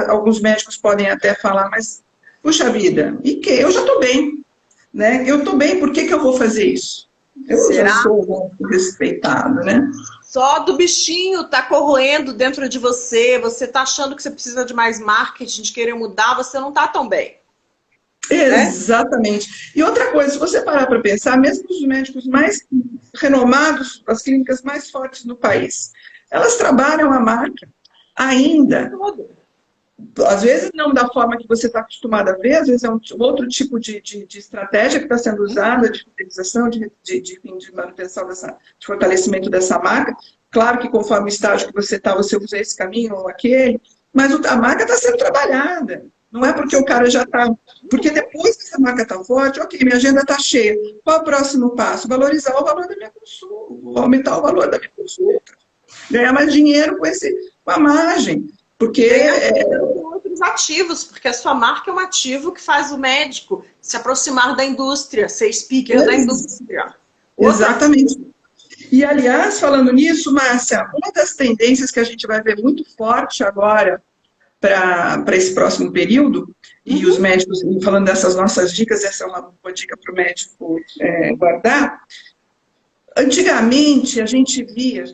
Speaker 2: alguns médicos podem até falar, mas, puxa vida, e que? Eu já estou bem, né? Eu estou bem, por que eu vou fazer isso? Eu já sou respeitado, né?
Speaker 1: Só do bichinho tá corroendo dentro de você, você tá achando que você precisa de mais marketing, de querer mudar, você não tá tão bem.
Speaker 2: Exatamente. Né? E outra coisa, se você parar para pensar, mesmo os médicos mais renomados, as clínicas mais fortes no país, elas trabalham a marca ainda. Às vezes não da forma que você está acostumado a ver, às vezes é um outro tipo de estratégia que está sendo usada, de fidelização, de manutenção, de fortalecimento dessa marca. Claro que conforme o estágio que você está, você usa esse caminho ou aquele, mas a marca está sendo trabalhada. Não é porque o cara já está... Porque depois que essa marca está forte, ok, minha agenda está cheia. Qual é o próximo passo? Valorizar o valor da minha consulta, aumentar o valor da minha consulta. Ganhar mais dinheiro com a margem. Porque
Speaker 1: outros ativos, porque a sua marca é um ativo que faz o médico se aproximar da indústria, ser speaker da indústria.
Speaker 2: Exatamente. E, aliás, falando nisso, Márcia, uma das tendências que a gente vai ver muito forte agora para esse próximo período, e os médicos, falando dessas nossas dicas, essa é uma boa dica para o médico guardar. Antigamente, a gente via,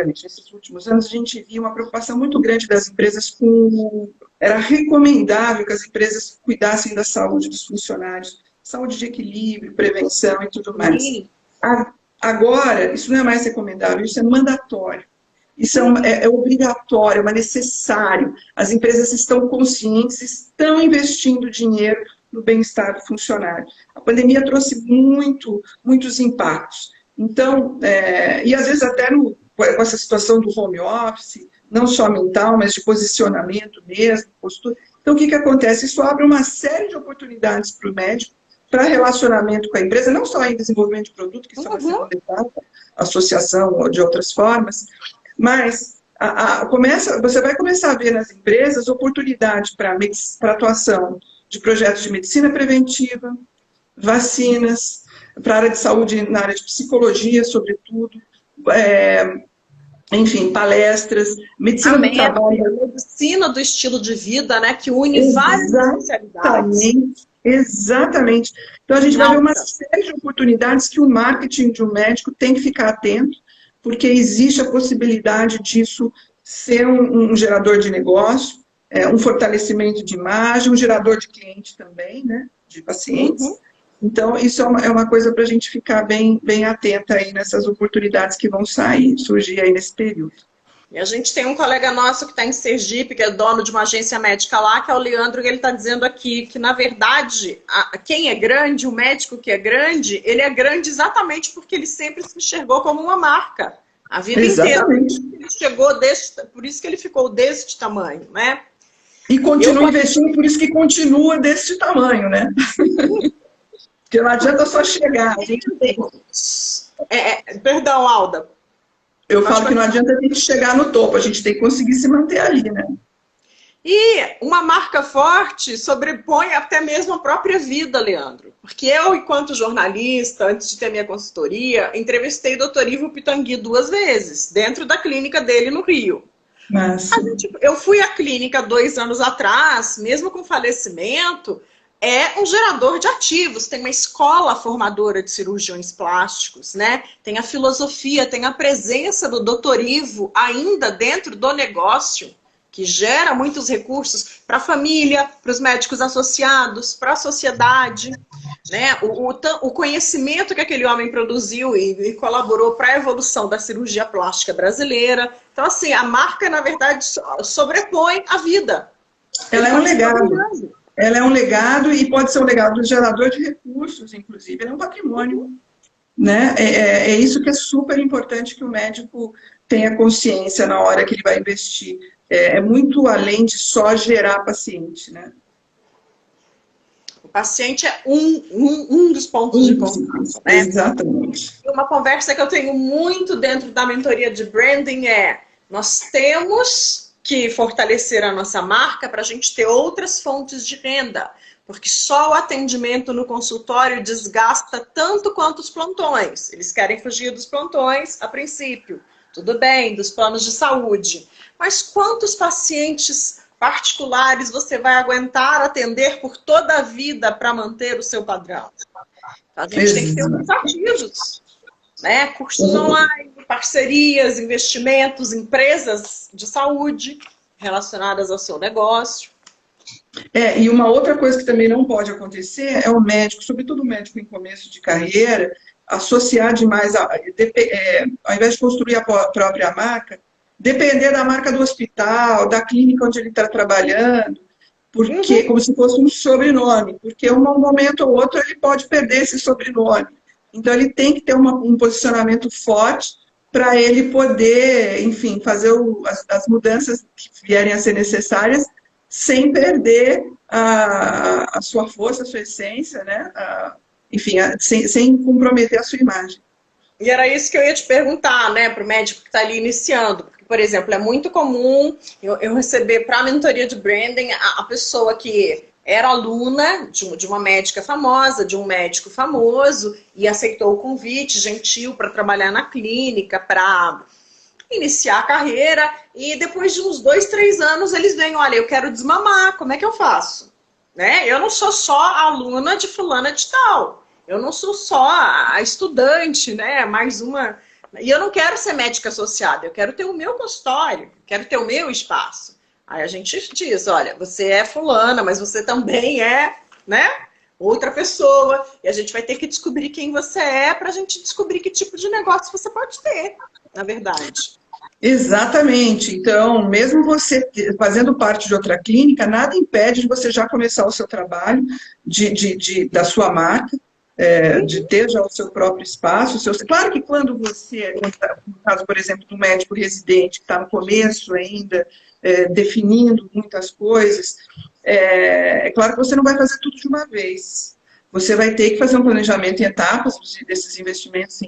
Speaker 2: nesses últimos anos, a gente via uma preocupação muito grande das empresas com... Era recomendável que as empresas cuidassem da saúde dos funcionários, saúde de equilíbrio, prevenção e tudo mais. Sim. Agora, isso não é mais recomendável, isso é mandatório. Isso é obrigatório, é necessário. As empresas estão conscientes, estão investindo dinheiro no bem-estar do funcionário. A pandemia trouxe muitos impactos. Então, e às vezes até com essa situação do home office, não só mental, mas de posicionamento mesmo, postura. Então, o que acontece? Isso abre uma série de oportunidades para o médico, para relacionamento com a empresa, não só em desenvolvimento de produto, que isso vai ser uma etapa, associação ou de outras formas, mas você vai começar a ver nas empresas oportunidade para atuação de projetos de medicina preventiva, vacinas, para a área de saúde, na área de psicologia, sobretudo, enfim, palestras, medicina do trabalho.
Speaker 1: Medicina do estilo de vida, né, que une várias especialidades.
Speaker 2: Exatamente. Então, a gente vai ver uma série de oportunidades que o marketing de um médico tem que ficar atento, porque existe a possibilidade disso ser um gerador de negócio, um fortalecimento de imagem, um gerador de cliente também, né, de pacientes. Então, isso é uma coisa para a gente ficar bem atenta aí nessas oportunidades que vão surgir aí nesse período.
Speaker 1: E a gente tem um colega nosso que está em Sergipe, que é dono de uma agência médica lá, que é o Leandro, e ele está dizendo aqui que, na verdade, quem é grande, o médico que é grande, ele é grande exatamente porque ele sempre se enxergou como uma marca. A vida inteira. Por isso que ele ficou deste tamanho, né?
Speaker 2: E continua investindo, por isso que continua deste tamanho, né? Porque não adianta só chegar. A gente tem...
Speaker 1: Perdão, Alda.
Speaker 2: Eu falo que não adianta a gente chegar no topo, a gente tem que conseguir se manter ali, né?
Speaker 1: E uma marca forte sobrepõe até mesmo a própria vida, Leandro. Porque eu, enquanto jornalista, antes de ter minha consultoria, entrevistei o Dr. Ivo Pitangui 2 vezes, dentro da clínica dele no Rio. Eu fui à clínica 2 anos atrás, mesmo com falecimento, é um gerador de ativos, tem uma escola formadora de cirurgiões plásticos, né? Tem a filosofia, tem a presença do Dr. Ivo ainda dentro do negócio, que gera muitos recursos para a família, para os médicos associados, para a sociedade, né? O conhecimento que aquele homem produziu e colaborou para a evolução da cirurgia plástica brasileira. Então, assim, a marca, na verdade, sobrepõe a vida.
Speaker 2: Ela é um legado. Ela é um legado e pode ser um legado gerador de recursos, inclusive. Ela é um patrimônio, né? É isso que é super importante que o médico tenha consciência na hora que ele vai investir. É muito além de só gerar paciente, né?
Speaker 1: O paciente é um dos pontos de contato, né?
Speaker 2: Exatamente.
Speaker 1: Uma conversa que eu tenho muito dentro da mentoria de branding é: nós temos que fortalecer a nossa marca para a gente ter outras fontes de renda, porque só o atendimento no consultório desgasta tanto quanto os plantões. Eles querem fugir dos plantões a princípio, tudo bem, dos planos de saúde, mas quantos pacientes particulares você vai aguentar atender por toda a vida para manter o seu padrão? A gente tem que ter outros ativos, né? Cursos online, parcerias, investimentos, empresas de saúde relacionadas ao seu negócio.
Speaker 2: E uma outra coisa que também não pode acontecer é o médico, sobretudo o médico em começo de carreira, associar demais, ao invés de construir a própria marca, depender da marca do hospital, da clínica onde ele está trabalhando, porque, como se fosse um sobrenome, porque um momento ou outro ele pode perder esse sobrenome. Então, ele tem que ter um posicionamento forte para ele poder, enfim, fazer as mudanças que vierem a ser necessárias sem perder a sua força, a sua essência, né? Enfim, sem comprometer a sua imagem.
Speaker 1: E era isso que eu ia te perguntar, né, para o médico que está ali iniciando. Porque, por exemplo, é muito comum eu receber para a mentoria de branding a pessoa que era aluna de uma médica famosa, de um médico famoso, e aceitou o convite gentil para trabalhar na clínica, para iniciar a carreira, e depois de uns 2, 3 anos eles vêm: olha, eu quero desmamar, como é que eu faço? Né? Eu não sou só a aluna de fulana de tal, eu não sou só a estudante, né? Mais uma. E eu não quero ser médica associada, eu quero ter o meu consultório, quero ter o meu espaço. Aí a gente diz: olha, você é fulana, mas você também é, né, outra pessoa. E a gente vai ter que descobrir quem você é para a gente descobrir que tipo de negócio você pode ter, na verdade.
Speaker 2: Exatamente. Então, mesmo você fazendo parte de outra clínica, nada impede de você já começar o seu trabalho da sua marca, de ter já o seu próprio espaço. Claro que quando você, no caso, por exemplo, do médico residente, que está no começo ainda, definindo muitas coisas, é claro que você não vai fazer tudo de uma vez. Você vai ter que fazer um planejamento em etapas desses investimentos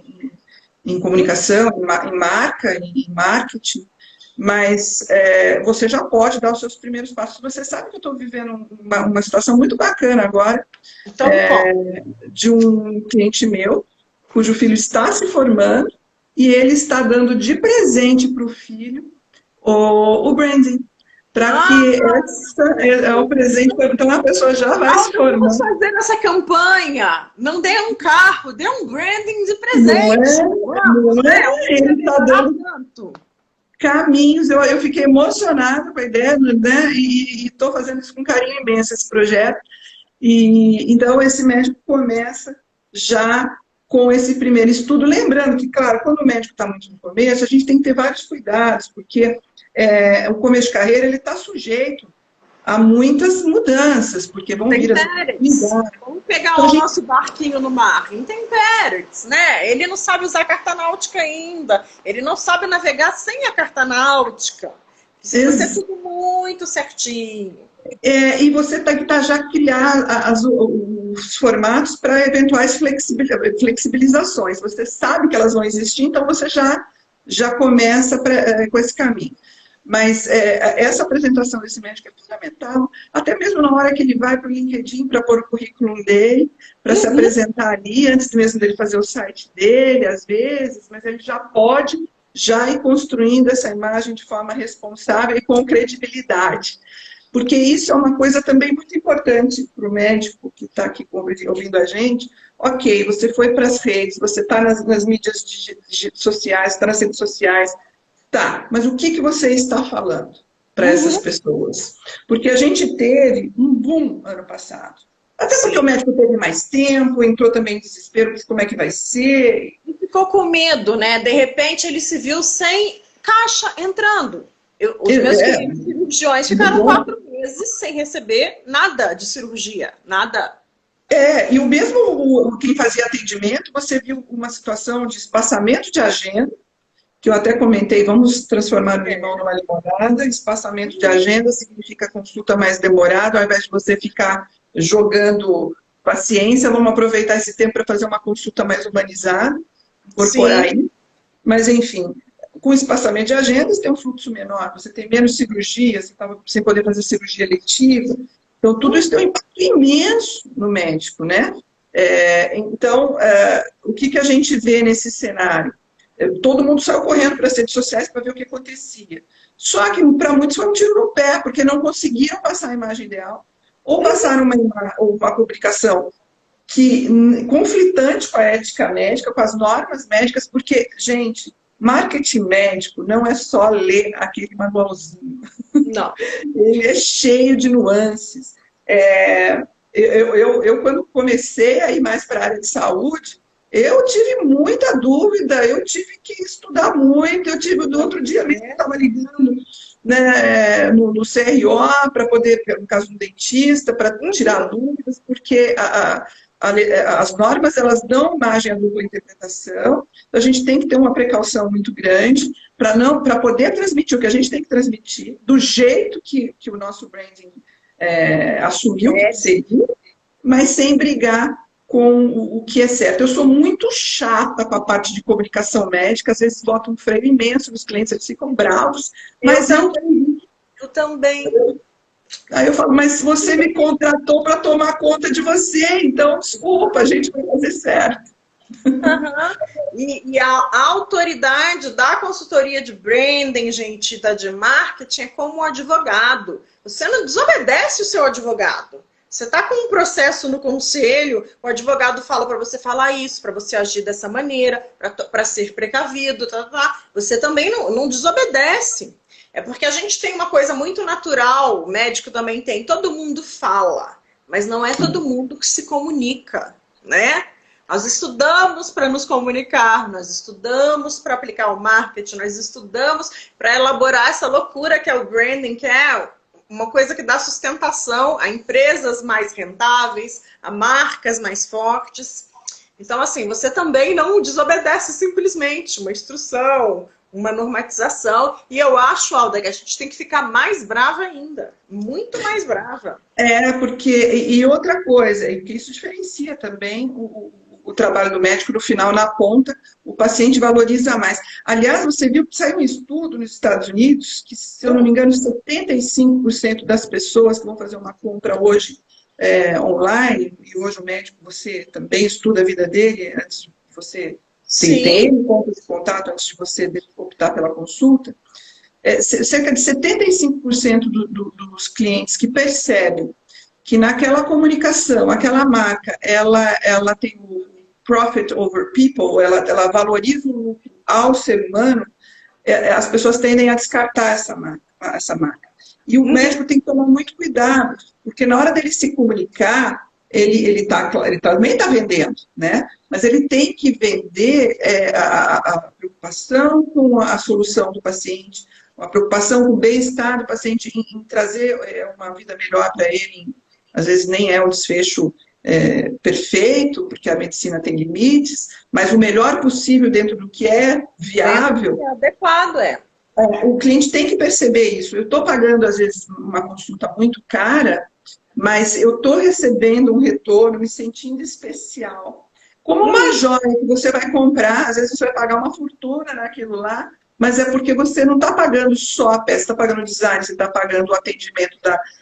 Speaker 2: em comunicação, em marca, em marketing, mas você já pode dar os seus primeiros passos. Você sabe que eu estou vivendo uma situação muito bacana agora,
Speaker 1: então,
Speaker 2: de um cliente meu, cujo filho está se formando, e ele está dando de presente para o filho o branding, para que essa é o presente. Então a pessoa já vai se formar.
Speaker 1: Vamos fazer essa campanha. Não dê um carro, dê um branding de presente.
Speaker 2: Não é? Ele está dando caminhos. Eu fiquei emocionada com a ideia, né? E estou fazendo isso com carinho imenso, esse projeto. Então esse médico começa já com esse primeiro estudo. Lembrando que, claro, quando o médico está muito no começo, a gente tem que ter vários cuidados, porque o começo de carreira ele está sujeito a muitas mudanças, porque vão vir as oportunidades.
Speaker 1: Vamos pegar o nosso barquinho no mar, intempéries, né? Ele não sabe usar carta náutica ainda, ele não sabe navegar sem a carta náutica. Precisa ser tudo muito certinho.
Speaker 2: E você tem que já criar os formatos para eventuais flexibilizações. Você sabe que elas vão existir, então você já começa com esse caminho. Mas essa apresentação desse médico é fundamental, até mesmo na hora que ele vai para o LinkedIn para pôr o currículo dele, para se apresentar ali, antes mesmo dele fazer o site dele, às vezes, mas ele já pode ir construindo essa imagem de forma responsável e com credibilidade. Porque isso é uma coisa também muito importante para o médico que está aqui ouvindo a gente. Ok, você foi para as redes, você está nas mídias sociais, está nas redes sociais, tá, mas o que você está falando para essas pessoas? Porque a gente teve um boom ano passado. Até porque o médico teve mais tempo, entrou também em desespero, como é que vai ser?
Speaker 1: E ficou com medo, né? De repente ele se viu sem caixa entrando. Os meus clientes cirurgiões ficaram 4 meses sem receber nada de cirurgia, nada.
Speaker 2: E o mesmo quem fazia atendimento, você viu uma situação de espaçamento de agenda, que eu até comentei, vamos transformar o limão numa limonada. Espaçamento de agenda significa consulta mais demorada, ao invés de você ficar jogando paciência, vamos aproveitar esse tempo para fazer uma consulta mais humanizada, incorporar aí. Mas, enfim, com espaçamento de agendas tem um fluxo menor, você tem menos cirurgia, você estava sem poder fazer cirurgia letiva. Então, tudo isso tem um impacto imenso no médico, né? Então, o que a gente vê nesse cenário? Todo mundo saiu correndo para as redes sociais para ver o que acontecia. Só que, para muitos, foi um tiro no pé, porque não conseguiram passar a imagem ideal, ou passaram uma publicação conflitante com a ética médica, com as normas médicas, porque, gente, marketing médico não é só ler aquele manualzinho.
Speaker 1: Não.
Speaker 2: Ele é cheio de nuances. Eu, quando comecei a ir mais para a área de saúde, eu tive muita dúvida, eu tive que estudar muito, no outro dia mesmo estava ligando, né, no CRO para poder, no caso do dentista, para tirar dúvidas, porque as normas, elas dão margem à dupla interpretação, então a gente tem que ter uma precaução muito grande para poder transmitir o que a gente tem que transmitir, do jeito que o nosso branding assumiu que seria, mas sem brigar com o que é certo. Eu sou muito chata com a parte de comunicação médica, às vezes boto um freio imenso nos clientes, eles ficam bravos, mas
Speaker 1: eu também.
Speaker 2: Aí eu falo, mas você me contratou para tomar conta de você, então, desculpa, a gente vai fazer certo.
Speaker 1: E a autoridade da consultoria de branding, gente, de marketing, é como um advogado. Você não desobedece o seu advogado. Você está com um processo no conselho, o advogado fala para você falar isso, para você agir dessa maneira, para ser precavido, Você também não desobedece. É porque a gente tem uma coisa muito natural, o médico também tem, todo mundo fala, mas não é todo mundo que se comunica, né? Nós estudamos para nos comunicar, nós estudamos para aplicar o marketing, nós estudamos para elaborar essa loucura que é o branding, que é uma coisa que dá sustentação a empresas mais rentáveis, a marcas mais fortes. Então, assim, você também não desobedece simplesmente uma instrução, uma normatização. E eu acho, Alda, que a gente tem que ficar mais brava ainda. Muito mais brava.
Speaker 2: Porque... E outra coisa, que isso diferencia também o trabalho do médico no final, na ponta, o paciente valoriza mais. Aliás, você viu que saiu um estudo nos Estados Unidos, que, se eu não me engano, 75% das pessoas que vão fazer uma compra hoje online, e hoje o médico, você também estuda a vida dele antes de você ter ponto de contato, antes de você optar pela consulta, cerca de 75% dos clientes que percebem que naquela comunicação, aquela marca, ela tem o profit over people, ela valoriza o lucro ao ser humano, as pessoas tendem a descartar essa marca. E o médico tem que tomar muito cuidado, porque na hora dele se comunicar, ele também está vendendo, né? Mas ele tem que vender a preocupação com a solução do paciente, a preocupação com o bem-estar do paciente, em trazer uma vida melhor para ele. Às vezes nem é um desfecho perfeito, porque a medicina tem limites, mas o melhor possível dentro do que é viável.
Speaker 1: É adequado,
Speaker 2: O cliente tem que perceber isso. Eu estou pagando, às vezes, uma consulta muito cara, mas eu estou recebendo um retorno, me sentindo especial. Como uma joia que você vai comprar, às vezes você vai pagar uma fortuna naquilo lá, mas é porque você não está pagando só a peça, você está pagando o design, você está pagando o atendimento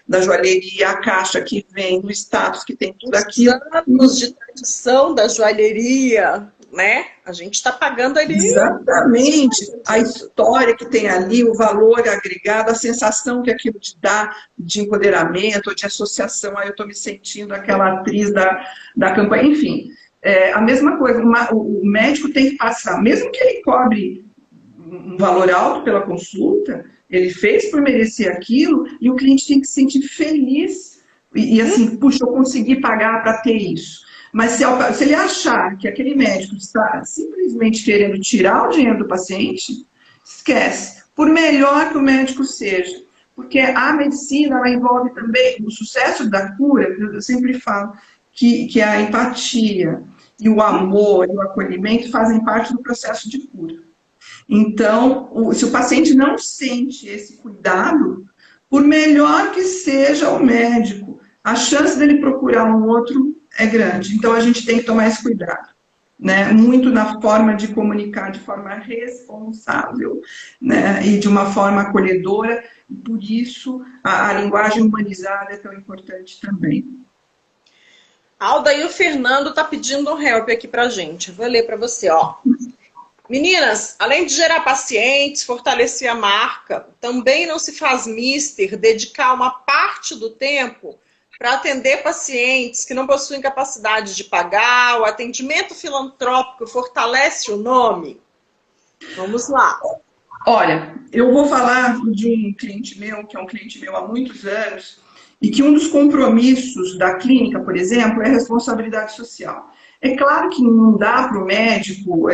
Speaker 2: da joalheria, a caixa que vem, o status que tem tudo aquilo.
Speaker 1: Anos de tradição da joalheria. né? A gente está pagando ali.
Speaker 2: Exatamente. A história que tem ali, o valor agregado, a sensação que aquilo te dá de empoderamento, de associação. Aí eu estou me sentindo aquela atriz da campanha. Enfim, a mesma coisa. O médico tem que passar, mesmo que ele cobre um valor alto pela consulta, ele fez por merecer aquilo, e o cliente tem que se sentir feliz. E assim, puxa, eu consegui pagar para ter isso. Mas se ele achar que aquele médico está simplesmente querendo tirar o dinheiro do paciente, esquece. Por melhor que o médico seja. Porque a medicina, ela envolve também o sucesso da cura. Eu sempre falo que a empatia e o amor e o acolhimento fazem parte do processo de cura. Então, se o paciente não sente esse cuidado, por melhor que seja o médico, a chance dele procurar um outro é grande. Então, a gente tem que tomar esse cuidado, né? Muito na forma de comunicar de forma responsável, né? E de uma forma acolhedora. E por isso, a linguagem humanizada é tão importante também.
Speaker 1: Alda, e o Fernando está pedindo um help aqui para a gente. Vou ler para você, ó. Meninas, além de gerar pacientes, fortalecer a marca, também não se faz mister dedicar uma parte do tempo para atender pacientes que não possuem capacidade de pagar. O atendimento filantrópico fortalece o nome? Vamos lá.
Speaker 2: Olha, eu vou falar de um cliente meu, que é um cliente meu há muitos anos, e que um dos compromissos da clínica, por exemplo, é a responsabilidade social. É claro que não dá para o médico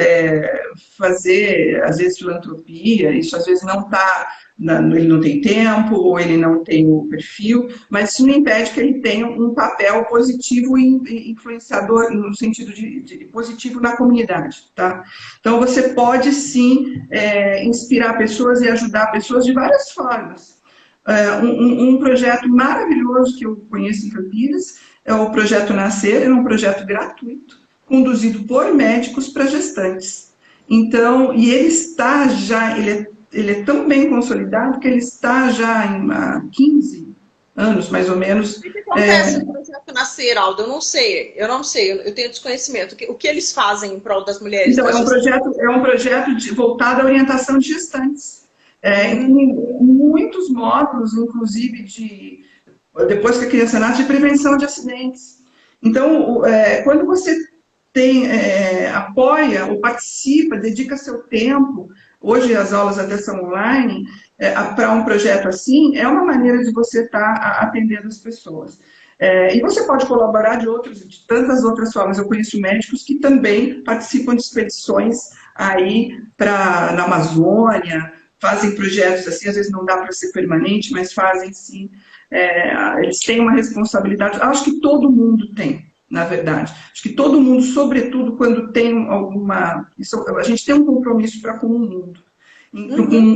Speaker 2: fazer, às vezes, filantropia, isso às vezes não está, ele não tem tempo, ou ele não tem o perfil, mas isso não impede que ele tenha um papel positivo e influenciador, no sentido de positivo na comunidade, tá? Então, você pode, sim, inspirar pessoas e ajudar pessoas de várias formas. Um projeto maravilhoso que eu conheço em Campinas é o Projeto Nascer, é um projeto gratuito, conduzido por médicos para gestantes. Então, e ele está já, ele é tão bem consolidado que ele está já há 15 anos, mais ou menos.
Speaker 1: O que acontece no Projeto Nascer, Aldo? Eu não sei, eu tenho desconhecimento. O que eles fazem em prol das mulheres?
Speaker 2: Então, é um projeto voltado à orientação de gestantes. Com muitos módulos, inclusive depois que a criança nasce, de prevenção de acidentes. Então, quando você apoia ou participa, dedica seu tempo, hoje as aulas até são online, para um projeto assim, é uma maneira de você estar atendendo as pessoas. E você pode colaborar de tantas outras formas. Eu conheço médicos que também participam de expedições aí na Amazônia, fazem projetos assim, às vezes não dá para ser permanente, mas fazem sim. Eles têm uma responsabilidade, acho que todo mundo tem, na verdade. Acho que todo mundo, sobretudo quando tem a gente tem um compromisso para com o mundo,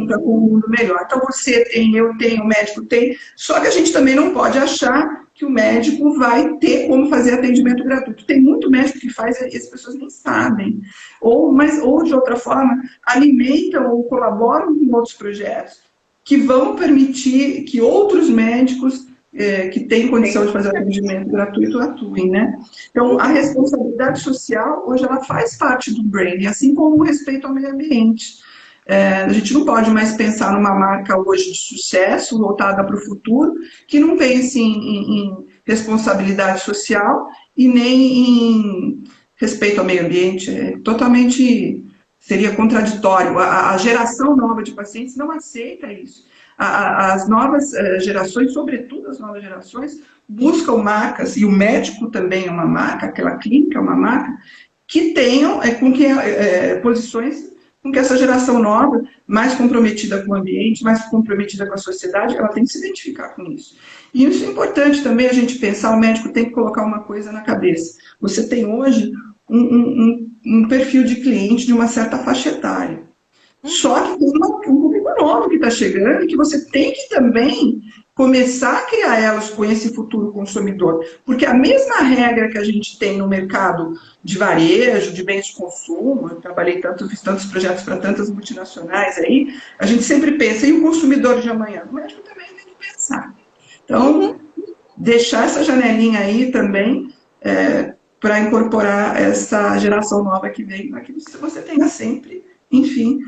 Speaker 2: para com um mundo melhor. Então você tem, eu tenho, o médico tem, só que a gente também não pode achar que o médico vai ter como fazer atendimento gratuito. Tem muito médico que faz e as pessoas nem sabem. Ou de outra forma, alimentam ou colaboram com outros projetos que vão permitir que outros médicos que têm condição de fazer atendimento gratuito atuem, né? Então, a responsabilidade social, hoje, ela faz parte do branding, assim como o respeito ao meio ambiente. A gente não pode mais pensar numa marca hoje de sucesso, voltada para o futuro, que não pense em responsabilidade social e nem em respeito ao meio ambiente. Seria contraditório. A geração nova de pacientes não aceita isso. As novas gerações, sobretudo as novas gerações, buscam marcas, e o médico também é uma marca, aquela clínica é uma marca, que tenham posições com que essa geração nova, mais comprometida com o ambiente, mais comprometida com a sociedade, ela tem que se identificar com isso. E isso é importante também a gente pensar, o médico tem que colocar uma coisa na cabeça. Você tem hoje um perfil de cliente de uma certa faixa etária. Só que tem um público novo que está chegando e que você tem que também começar a criar elas com esse futuro consumidor. Porque a mesma regra que a gente tem no mercado de varejo, de bens de consumo, eu trabalhei fiz tantos projetos para tantas multinacionais aí, a gente sempre pensa, e o consumidor de amanhã? O médico também tem que pensar. Então, deixar essa janelinha aí também para incorporar essa geração nova que vem, para que você tenha sempre, enfim,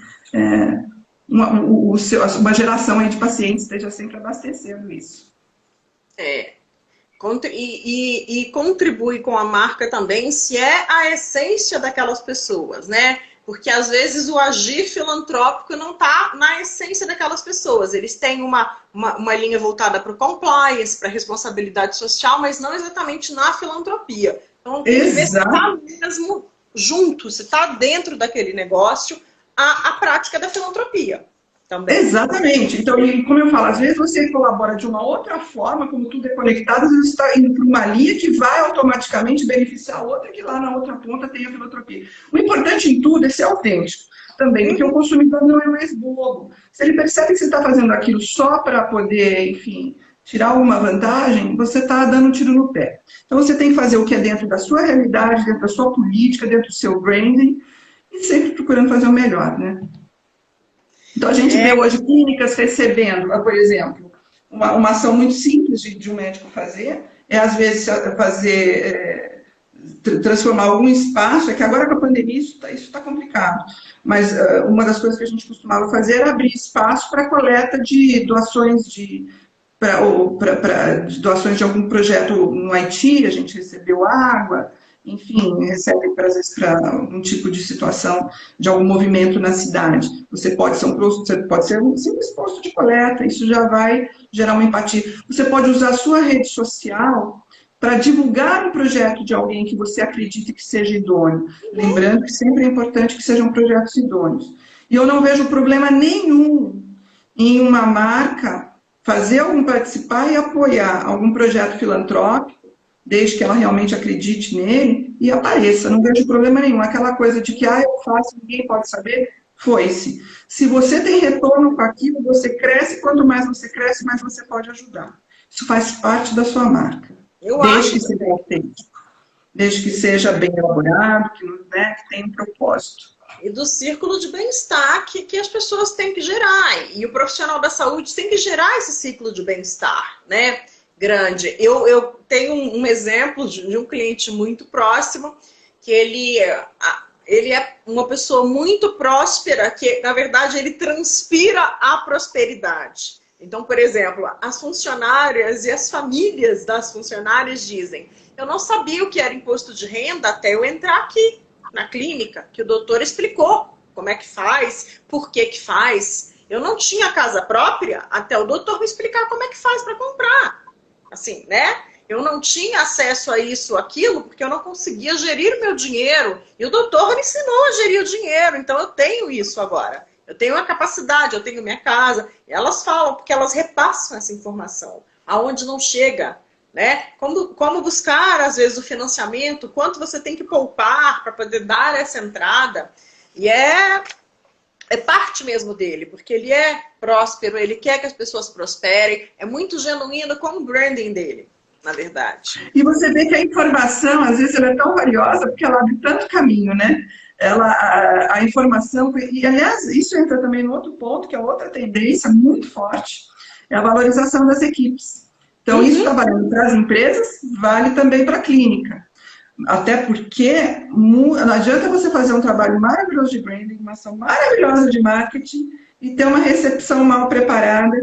Speaker 2: uma geração aí de pacientes esteja sempre abastecendo isso.
Speaker 1: E contribui com a marca também, se é a essência daquelas pessoas, né? Porque às vezes o agir filantrópico não está na essência daquelas pessoas. Eles têm uma linha voltada para o compliance, para a responsabilidade social, mas não exatamente na filantropia. Então tem que ver se está mesmo junto, se está dentro daquele negócio a prática da filantropia. Também.
Speaker 2: Exatamente. Então, como eu falo, às vezes você colabora de uma outra forma, como tudo é conectado, às vezes você está indo para uma linha que vai automaticamente beneficiar a outra, que lá na outra ponta tem a filantropia. O importante em tudo é ser autêntico também, porque o consumidor não é mais bobo. Se ele percebe que você está fazendo aquilo só para poder, enfim, tirar alguma vantagem, você está dando um tiro no pé. Então, você tem que fazer o que é dentro da sua realidade, dentro da sua política, dentro do seu branding, e sempre procurando fazer o melhor, né? Então, a gente vê hoje clínicas recebendo, por exemplo, uma ação muito simples de um médico fazer, às vezes, transformar algum espaço, é que agora com a pandemia isso está complicado, mas uma das coisas que a gente costumava fazer era abrir espaço para coleta de doações doações de algum projeto no Haiti, a gente recebeu água, enfim, recebe, às vezes, para algum tipo de situação, de algum movimento na cidade. Você pode ser um simples posto de coleta, isso já vai gerar uma empatia. Você pode usar a sua rede social para divulgar um projeto de alguém que você acredita que seja idôneo. Lembrando que sempre é importante que sejam projetos idôneos. E eu não vejo problema nenhum em uma marca participar e apoiar algum projeto filantrópico, desde que ela realmente acredite nele e apareça. Não vejo problema nenhum. Aquela coisa de que eu faço, ninguém pode saber, foi-se. Se você tem retorno com aquilo, você cresce, quanto mais você cresce, mais você pode ajudar. Isso faz parte da sua marca. Desde que seja autêntico, desde que seja bem elaborado, que tenha um propósito.
Speaker 1: E do círculo de bem-estar que as pessoas têm que gerar. E o profissional da saúde tem que gerar esse ciclo de bem-estar, né? Grande. Eu tenho um exemplo de um cliente muito próximo, que ele é uma pessoa muito próspera, que, na verdade, ele transpira a prosperidade. Então, por exemplo, as funcionárias e as famílias das funcionárias dizem: eu não sabia o que era imposto de renda até eu entrar aqui na clínica, que o doutor explicou como é que faz, por que que faz. Eu não tinha casa própria até o doutor me explicar como é que faz para comprar. Assim, né? Eu não tinha acesso a isso, aquilo, porque eu não conseguia gerir o meu dinheiro. E o doutor me ensinou a gerir o dinheiro. Então, eu tenho isso agora. Eu tenho a capacidade, eu tenho minha casa. E elas falam, porque elas repassam essa informação. Aonde não chega, né? Como buscar, às vezes, o financiamento. Quanto você tem que poupar para poder dar essa entrada. E é parte mesmo dele, porque ele é próspero, ele quer que as pessoas prosperem, é muito genuíno com o branding dele, na verdade.
Speaker 2: E você vê que a informação, às vezes, ela é tão valiosa, porque ela abre tanto caminho, né? A informação, e aliás, isso entra também no outro ponto, que é outra tendência muito forte, é a valorização das equipes. Então, isso está valendo para as empresas, vale também para a clínica. Até porque não adianta você fazer um trabalho maravilhoso de branding, uma ação maravilhosa de marketing e ter uma recepção mal preparada.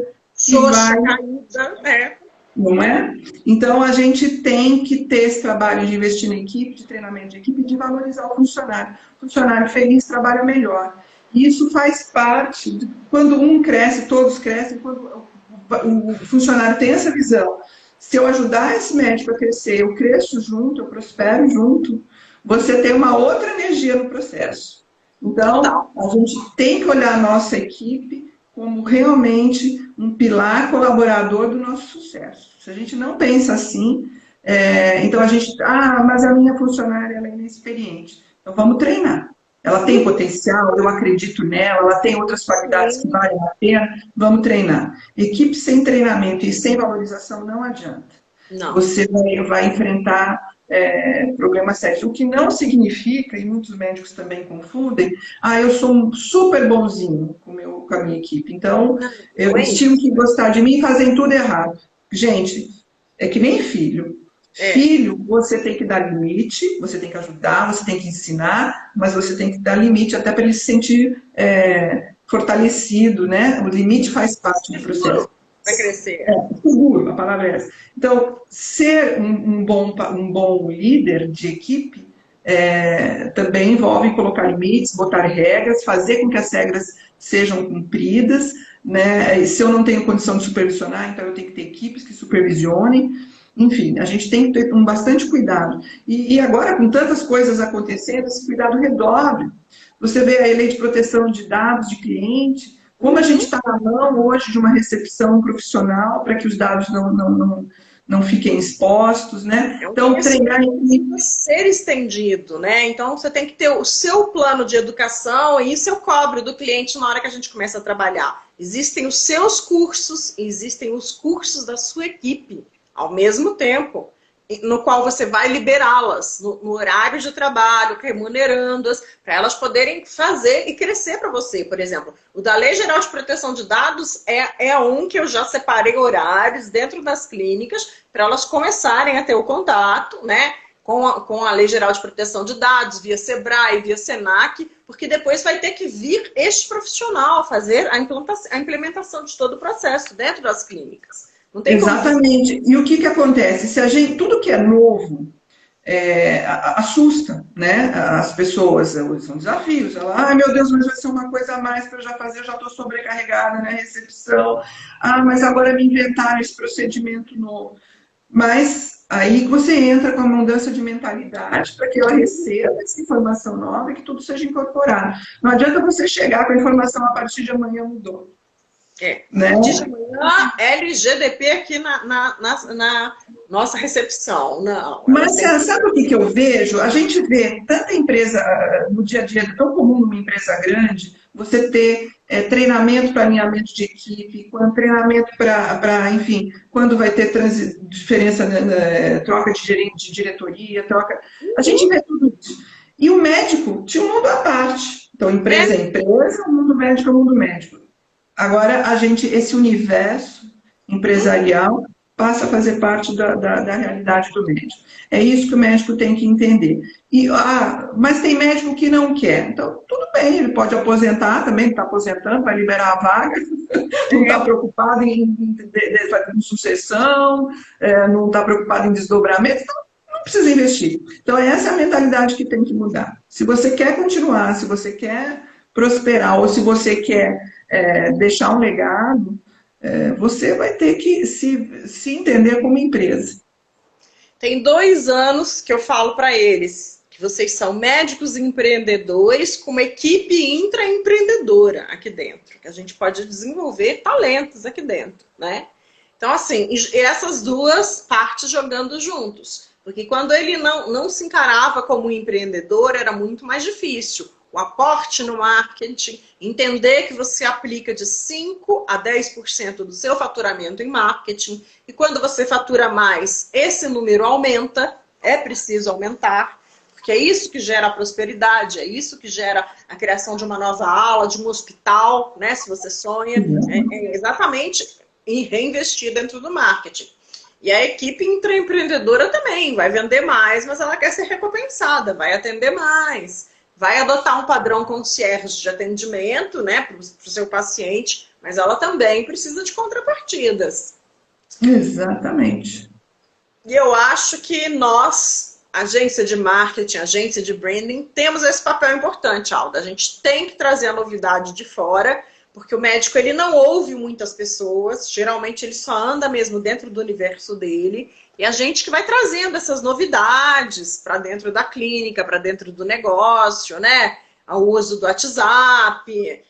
Speaker 2: Não é? Então, a gente tem que ter esse trabalho de investir na equipe, de treinamento de equipe, de valorizar o funcionário. O funcionário feliz trabalha melhor. E isso faz parte, quando um cresce, todos crescem, quando o funcionário tem essa visão. Se eu ajudar esse médico a crescer, eu cresço junto, eu prospero junto, você tem uma outra energia no processo. Então, a gente tem que olhar a nossa equipe como realmente um pilar colaborador do nosso sucesso. Se a gente não pensa assim, então a gente... mas a minha funcionária ela é inexperiente. Então, vamos treinar. Ela tem potencial, eu acredito nela, ela tem outras qualidades que valem a pena, vamos treinar. Equipe sem treinamento e sem valorização não adianta. Não. Você vai enfrentar problemas sérios. O que não significa, e muitos médicos também confundem, eu sou um super bonzinho com a minha equipe, então eles tinham que gostar de mim e fazem tudo errado. Gente, é que nem filho. Filho, você tem que dar limite, você tem que ajudar, você tem que ensinar, mas você tem que dar limite até para ele se sentir fortalecido, né? O limite faz parte do processo.
Speaker 1: Vai crescer.
Speaker 2: Seguro, a palavra é essa. Então, ser um bom líder de equipe também envolve colocar limites, botar regras, fazer com que as regras sejam cumpridas, né? E se eu não tenho condição de supervisionar, então eu tenho que ter equipes que supervisionem. Enfim, a gente tem que ter bastante cuidado. E agora, com tantas coisas acontecendo, esse cuidado redobre. Você vê a lei de proteção de dados de cliente, como a gente está na mão hoje de uma recepção profissional para que os dados não fiquem expostos, né?
Speaker 1: Então, treinar em ser estendido, né? Então, você tem que ter o seu plano de educação e isso eu cobro do cliente na hora que a gente começa a trabalhar. Existem os seus cursos e existem os cursos da sua equipe ao mesmo tempo, no qual você vai liberá-las no horário de trabalho, remunerando-as, para elas poderem fazer e crescer para você. Por exemplo, o da Lei Geral de Proteção de Dados é um que eu já separei horários dentro das clínicas para elas começarem a ter o contato, né, com a Lei Geral de Proteção de Dados, via Sebrae, via Senac, porque depois vai ter que vir este profissional fazer a implementação de todo o processo dentro das clínicas.
Speaker 2: Exatamente. E o que acontece? Se a gente, tudo que é novo assusta, né? As pessoas, são desafios. Ela, meu Deus, mas vai ser uma coisa a mais para eu já fazer, eu já estou sobrecarregada na recepção. Mas agora me inventaram esse procedimento novo. Mas aí você entra com a mudança de mentalidade para que ela receba essa informação nova e que tudo seja incorporado. Não adianta você chegar com a informação a partir de amanhã mudou.
Speaker 1: Né? De manhã, LGDP aqui na nossa recepção. Não,
Speaker 2: mas sabe o que eu vejo? A gente vê tanta empresa, no dia a dia, é tão comum numa empresa grande, você ter treinamento para alinhamento de equipe, treinamento para, enfim, quando vai ter diferença, troca de gerente de diretoria, troca. A gente vê tudo isso. E o médico tinha um mundo à parte. Então, empresa é empresa, o mundo médico é o mundo médico. Agora, esse universo empresarial passa a fazer parte da realidade do médico. É isso que o médico tem que entender. Mas tem médico que não quer. Então, tudo bem, ele pode aposentar também, está aposentando, vai liberar a vaga, não está preocupado em sucessão, não está preocupado em desdobramento, então não precisa investir. Então, essa é a mentalidade que tem que mudar. Se você quer continuar, se você quer prosperar, ou se você quer deixar um legado, você vai ter que se entender como empresa.
Speaker 1: Tem 2 anos que eu falo para eles que vocês são médicos empreendedores com uma equipe intraempreendedora aqui dentro, que a gente pode desenvolver talentos aqui dentro, né? Então, assim, essas duas partes jogando juntos. Porque quando ele não se encarava como empreendedor, era muito mais difícil. O aporte no marketing, entender que você aplica de 5% a 10% do seu faturamento em marketing, e quando você fatura mais, esse número aumenta, é preciso aumentar, porque é isso que gera a prosperidade, é isso que gera a criação de uma nova ala, de um hospital, né, se você sonha, é exatamente reinvestir dentro do marketing. E a equipe intraempreendedora também vai vender mais, mas ela quer ser recompensada, vai atender mais, vai adotar um padrão concierge de atendimento, né, para o seu paciente, mas ela também precisa de contrapartidas.
Speaker 2: Exatamente.
Speaker 1: E eu acho que nós, agência de marketing, agência de branding, temos esse papel importante, Alda. A gente tem que trazer a novidade de fora, porque o médico ele não ouve muitas pessoas, geralmente ele só anda mesmo dentro do universo dele, e a gente que vai trazendo essas novidades para dentro da clínica, para dentro do negócio, né? O uso do WhatsApp.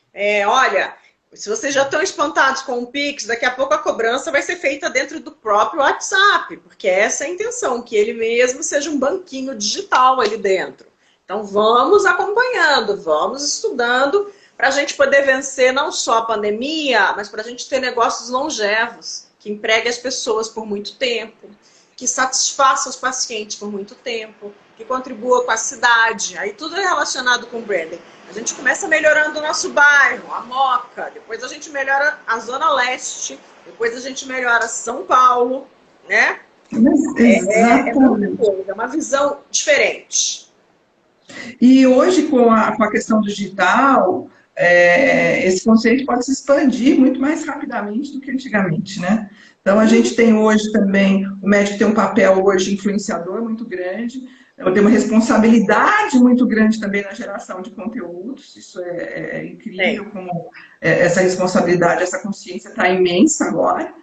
Speaker 1: Olha, se vocês já estão espantados com o Pix, daqui a pouco a cobrança vai ser feita dentro do próprio WhatsApp, porque essa é a intenção, que ele mesmo seja um banquinho digital ali dentro. Então vamos acompanhando, vamos estudando, para a gente poder vencer não só a pandemia, mas para a gente ter negócios longevos, que empreguem as pessoas por muito tempo, que satisfaça os pacientes por muito tempo, que contribua com a cidade. Aí tudo é relacionado com branding. A gente começa melhorando o nosso bairro, a Moca, depois a gente melhora a Zona Leste, depois a gente melhora São Paulo, né? É muita
Speaker 2: Exatamente.
Speaker 1: coisa, é uma visão diferente.
Speaker 2: E hoje, com a questão digital, esse conceito pode se expandir muito mais rapidamente do que antigamente, né? Então, a gente tem hoje também, o médico tem um papel hoje influenciador muito grande, tem uma responsabilidade muito grande também na geração de conteúdos, isso é incrível, como essa responsabilidade, essa consciência está imensa agora.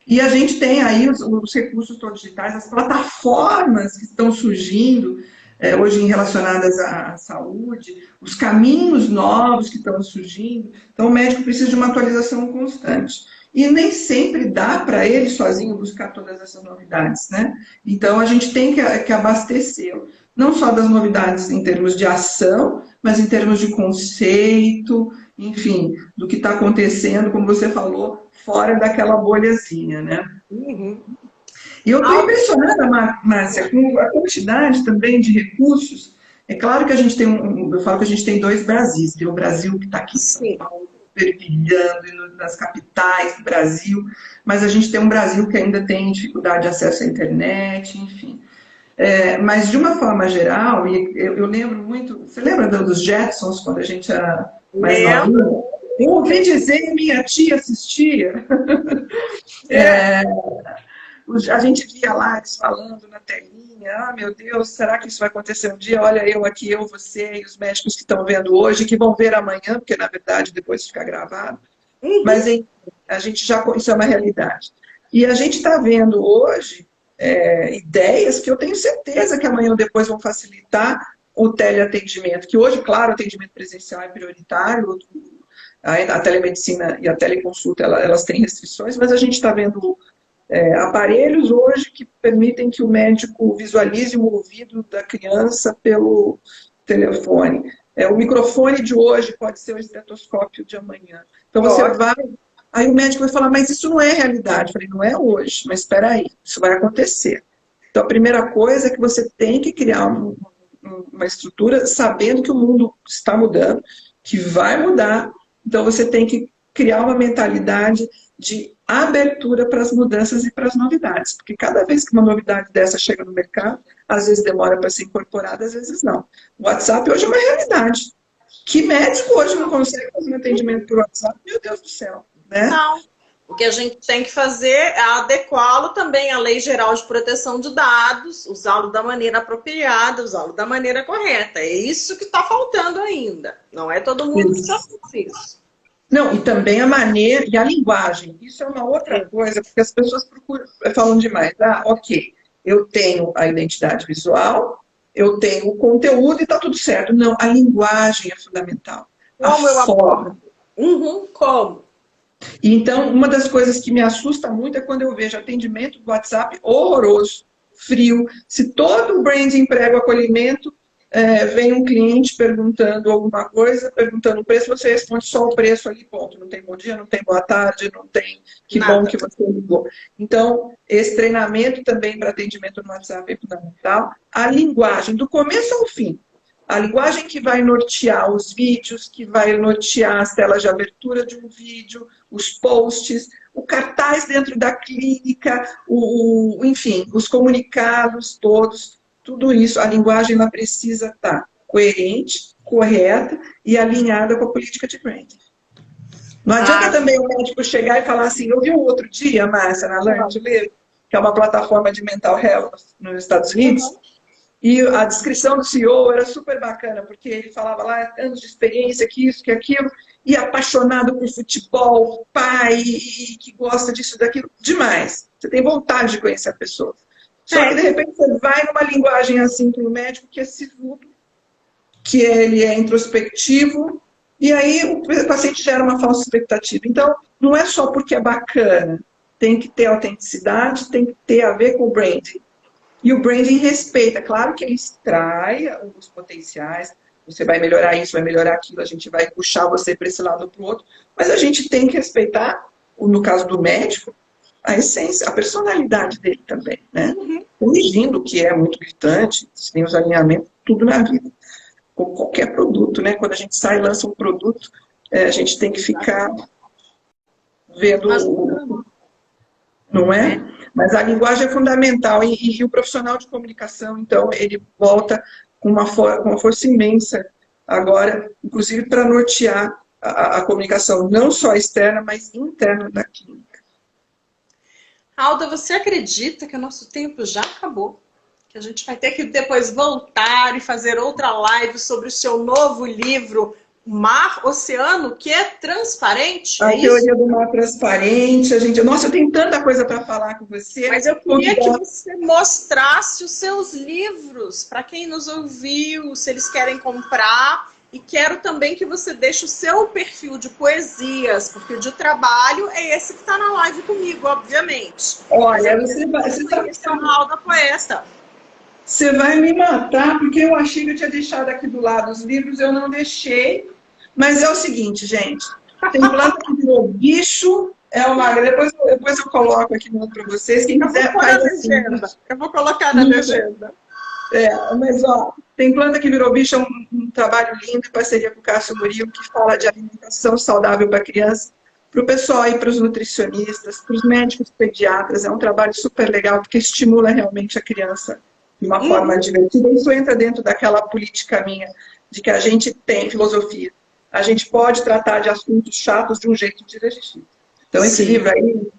Speaker 2: E a gente tem aí os recursos todos digitais, as plataformas que estão surgindo, hoje relacionadas à saúde, os caminhos novos que estão surgindo. Então, o médico precisa de uma atualização constante. E nem sempre dá para ele sozinho buscar todas essas novidades, né? Então, a gente tem que abastecê-lo, não só das novidades em termos de ação, mas em termos de conceito, enfim, do que está acontecendo, como você falou, fora daquela bolhazinha, né?
Speaker 1: Uhum.
Speaker 2: E eu estou impressionada, Márcia, com a quantidade também de recursos. É claro que a gente tem eu falo que a gente tem dois Brasis, tem o Brasil que está aqui em São
Speaker 1: Sim.
Speaker 2: Paulo, fervilhando nas capitais do Brasil, mas a gente tem um Brasil que ainda tem dificuldade de acesso à internet, enfim. Mas de uma forma geral, e eu lembro muito, você lembra dos Jetsons, quando a gente era mais
Speaker 1: Lembro.
Speaker 2: novinho? Eu ouvi dizer, minha tia assistia. A gente via lá eles falando na telinha, ah, meu Deus, será que isso vai acontecer um dia? Olha, eu aqui, eu, você e os médicos que estão vendo hoje, que vão ver amanhã, porque na verdade depois fica gravado. Mas enfim, a gente já, isso é uma realidade. E a gente está vendo hoje ideias que eu tenho certeza que amanhã ou depois vão facilitar o teleatendimento, que hoje, claro, o atendimento presencial é prioritário, a telemedicina e a teleconsulta, elas têm restrições, mas a gente está vendo aparelhos hoje que permitem que o médico visualize o ouvido da criança pelo telefone. O microfone de hoje pode ser o estetoscópio de amanhã. Então você vai, aí o médico vai falar, mas isso não é realidade. Eu falei, não é hoje, mas espera aí, isso vai acontecer. Então a primeira coisa é que você tem que criar uma estrutura sabendo que o mundo está mudando, que vai mudar, então você tem que criar uma mentalidade de abertura para as mudanças e para as novidades, porque cada vez que uma novidade dessa chega no mercado, às vezes demora para ser incorporada, às vezes não. O WhatsApp hoje é uma realidade. Que médico hoje não consegue fazer um atendimento por WhatsApp? Meu Deus do céu, né?
Speaker 1: Não. O que a gente tem que fazer é adequá-lo também à Lei Geral de Proteção de Dados, usá-lo da maneira apropriada, usá-lo da maneira correta. É isso que está faltando ainda. Não é todo mundo que já faz isso.
Speaker 2: Não, e também a maneira e a linguagem. Isso é uma outra coisa, porque as pessoas falam demais. Ah, ok, eu tenho a identidade visual, eu tenho o conteúdo e está tudo certo. Não, a linguagem é fundamental.
Speaker 1: Como eu
Speaker 2: forma.
Speaker 1: abordo? Como?
Speaker 2: E então, uma das coisas que me assusta muito é quando eu vejo atendimento do WhatsApp horroroso, frio. Se todo o branding prega o acolhimento, vem um cliente perguntando alguma coisa, perguntando o preço, você responde só o preço ali, ponto. Não tem bom dia, não tem boa tarde, não tem que nada. Bom que você ligou. Então, esse treinamento também para atendimento no WhatsApp é fundamental. A linguagem, do começo ao fim. A linguagem que vai nortear os vídeos, que vai nortear as telas de abertura de um vídeo, os posts, o cartaz dentro da clínica, enfim, os comunicados todos, tudo isso, a linguagem ela precisa estar coerente, correta e alinhada com a política de branding. Não adianta também o médico chegar e falar assim, eu vi um outro dia, Márcia, na Learn to Live, que é uma plataforma de mental health nos Estados Unidos, e a descrição do CEO era super bacana, porque ele falava lá, anos de experiência, que isso, que aquilo, e apaixonado por futebol, pai, e que gosta disso, daquilo, demais. Você tem vontade de conhecer a pessoa. Só que, de repente, você vai numa linguagem assim para o médico que é sisudo, que ele é introspectivo, e aí o paciente gera uma falsa expectativa. Então, não é só porque é bacana, tem que ter autenticidade, tem que ter a ver com o branding. E o branding respeita, claro que ele extrai os potenciais, você vai melhorar isso, vai melhorar aquilo, a gente vai puxar você para esse lado ou para o outro, mas a gente tem que respeitar, no caso do médico, a essência, a personalidade dele também, né? Corrigindo que é muito gritante, tem os alinhamentos, tudo na vida. Com qualquer produto, né? Quando a gente sai e lança um produto, a gente tem que ficar vendo não é? Mas a linguagem é fundamental e o profissional de comunicação, então, ele volta com uma força imensa agora, inclusive para nortear a comunicação, não só externa, mas interna da clínica.
Speaker 1: Alda, você acredita que o nosso tempo já acabou? Que a gente vai ter que depois voltar e fazer outra live sobre o seu novo livro, Mar Oceano, que é transparente?
Speaker 2: A teoria do mar transparente, nossa, eu tenho tanta coisa para falar com você.
Speaker 1: Mas eu queria que você mostrasse os seus livros para quem nos ouviu, se eles querem comprar. E quero também que você deixe o seu perfil de poesias, porque o de trabalho é esse que está na live comigo, obviamente.
Speaker 2: Olha, você vai...
Speaker 1: da poeta.
Speaker 2: Você vai me matar, porque eu achei que eu tinha deixado aqui do lado os livros, eu não deixei. Mas é o seguinte, gente, tem planta que virou bicho, depois eu coloco aqui para vocês, quem quiser faz assim.
Speaker 1: Eu vou colocar na legenda.
Speaker 2: Mas ó, tem planta que virou bicho, é um trabalho lindo, em parceria com o Cássio Murilo, que fala de alimentação saudável para criança, para o pessoal e para os nutricionistas, para os médicos pediatras, é um trabalho super legal, porque estimula realmente a criança de uma forma divertida. Isso entra dentro daquela política minha, de que a gente tem filosofia. A gente pode tratar de assuntos chatos de um jeito divertido. Então, esse livro aí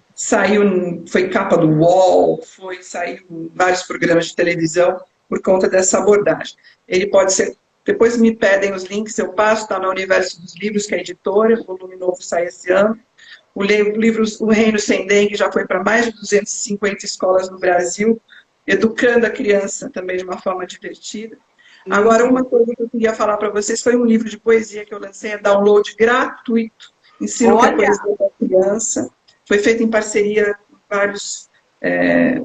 Speaker 2: foi capa do UOL, saiu em vários programas de televisão por conta dessa abordagem. Ele pode ser... Depois me pedem os links, eu passo, está no Universo dos Livros, que é a editora, o volume novo sai esse ano. O livro O Reino Sem Dengue já foi para mais de 250 escolas no Brasil, educando a criança também de uma forma divertida. Agora, uma coisa que eu queria falar para vocês foi um livro de poesia que eu lancei, é download gratuito, Ensino que é Poesia da Criança. Foi feito em parceria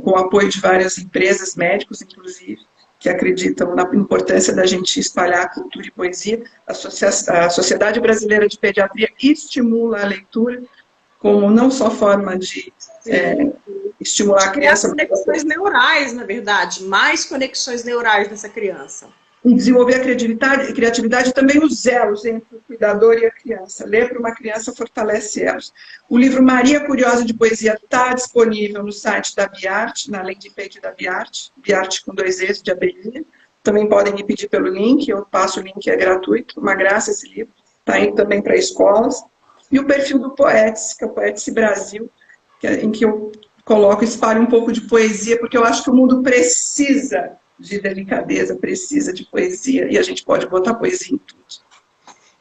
Speaker 2: com o apoio de várias empresas, médicos inclusive, que acreditam na importância da gente espalhar a cultura e poesia. A Sociedade Brasileira de Pediatria estimula a leitura como não só forma de estimular a criança...
Speaker 1: conexões neurais, na verdade, mais conexões neurais dessa criança.
Speaker 2: E desenvolver a criatividade e também os elos entre o cuidador e a criança. Ler para uma criança fortalece elos. O livro Maria Curiosa de Poesia está disponível no site da Biarte, na landing page da Biarte, Biarte com 2 Es de abelhinha. Também podem me pedir pelo link, eu passo o link, é gratuito, uma graça esse livro. Está indo também para escolas. E o perfil do Poetice, que é o Poetice Brasil, em que eu espalho um pouco de poesia, porque eu acho que o mundo precisa de delicadeza, precisa de poesia, e a gente pode botar poesia em tudo.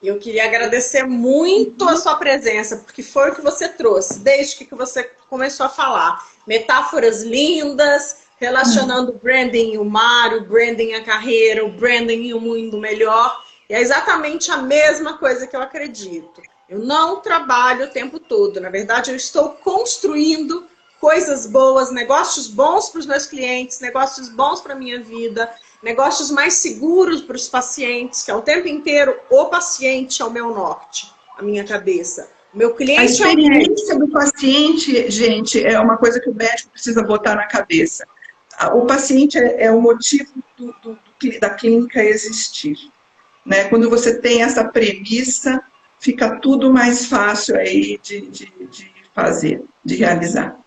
Speaker 1: Eu queria agradecer muito a sua presença, porque foi o que você trouxe, desde que você começou a falar. Metáforas lindas, relacionando o branding e o mar, o branding e a carreira, o branding e o mundo melhor. E é exatamente a mesma coisa que eu acredito. Eu não trabalho o tempo todo, na verdade eu estou construindo coisas boas, negócios bons para os meus clientes, negócios bons para a minha vida, negócios mais seguros para os pacientes, que é o tempo inteiro o paciente é o meu norte, a minha cabeça. O meu cliente
Speaker 2: a experiência do paciente, gente, é uma coisa que o médico precisa botar na cabeça. O paciente é o motivo da clínica existir. Né? Quando você tem essa premissa, fica tudo mais fácil aí de fazer, de realizar.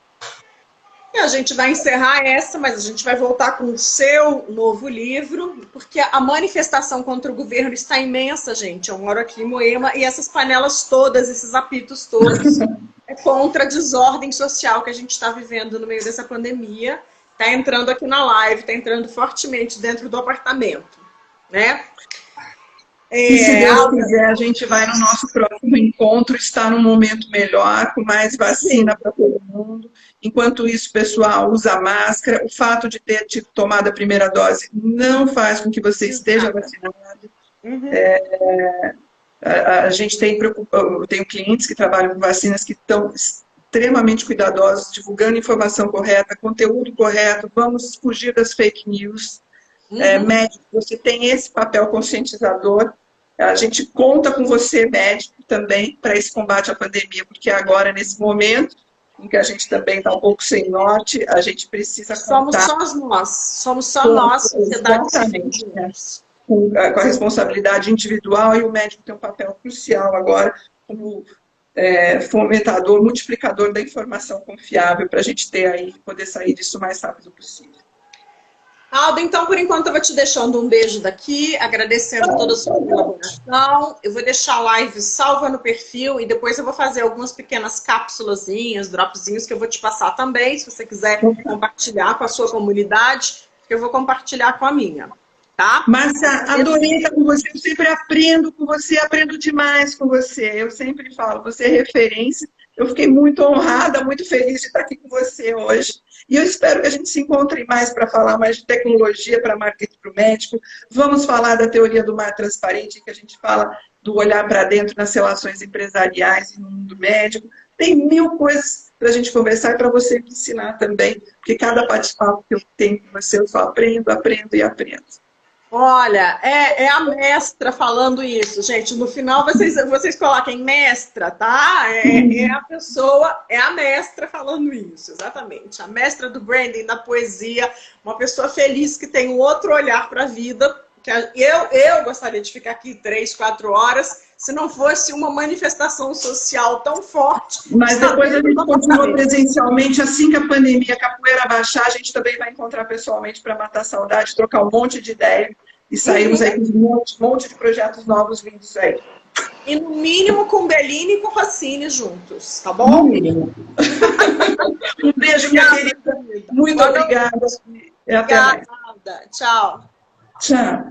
Speaker 1: E a gente vai encerrar essa, mas a gente vai voltar com o seu novo livro, porque a manifestação contra o governo está imensa, gente. Eu moro aqui em Moema e essas panelas todas, esses apitos todos, é contra a desordem social que a gente está vivendo no meio dessa pandemia. Está entrando aqui na live, está entrando fortemente dentro do apartamento, né?
Speaker 2: E se Deus quiser, a gente vai no nosso próximo encontro, está num momento melhor, com mais vacina para todo mundo. Enquanto isso, pessoal, usa máscara. O fato de ter tomado a primeira dose não faz com que você esteja vacinado. A gente eu tenho clientes que trabalham com vacinas que estão extremamente cuidadosos, divulgando informação correta, conteúdo correto, vamos fugir das fake news. Médico, você tem esse papel conscientizador. A gente conta com você, médico, também, para esse combate à pandemia, porque agora, nesse momento, em que a gente também está um pouco sem norte, a gente precisa contar...
Speaker 1: Somos só nós, sociedade.
Speaker 2: Exatamente, né? Com a responsabilidade individual, e o médico tem um papel crucial agora, como fomentador, multiplicador da informação confiável para a gente ter aí, poder sair disso o mais rápido possível.
Speaker 1: Alda, então, por enquanto, eu vou te deixando um beijo daqui, agradecendo toda a sua colaboração. Eu vou deixar a live salva no perfil e depois eu vou fazer algumas pequenas cápsulazinhas, dropzinhos que eu vou te passar também, se você quiser compartilhar com a sua comunidade, que eu vou compartilhar com a minha, tá?
Speaker 2: Márcia, adorei estar com você, eu sempre aprendo com você, aprendo demais com você. Eu sempre falo, você é referência. Eu fiquei muito honrada, muito feliz de estar aqui com você hoje. E eu espero que a gente se encontre mais para falar mais de tecnologia para marketing para o médico. Vamos falar da teoria do mar transparente, que a gente fala do olhar para dentro nas relações empresariais e no mundo médico. Tem 1000 coisas para a gente conversar e para você me ensinar também, porque cada bate-papo que eu tenho com você, eu só aprendo, aprendo e aprendo.
Speaker 1: Olha, é a mestra falando isso, gente. No final, vocês coloquem mestra, tá? A pessoa, é a mestra falando isso, exatamente. A mestra do branding, da poesia, uma pessoa feliz que tem um outro olhar para a vida. Eu gostaria de ficar aqui 3, 4 horas, se não fosse uma manifestação social tão forte.
Speaker 2: Mas depois a gente continua presencialmente, assim que a pandemia, a capoeira baixar, a gente também vai encontrar pessoalmente para matar a saudade, trocar um monte de ideia e sairmos aí com um monte de projetos novos vindos aí.
Speaker 1: E no mínimo com Bellini e com Rossini juntos, tá bom?
Speaker 2: No mínimo. Um beijo, minha querida. Muito obrigada. E até mais.
Speaker 1: Tchau.
Speaker 2: Tchau.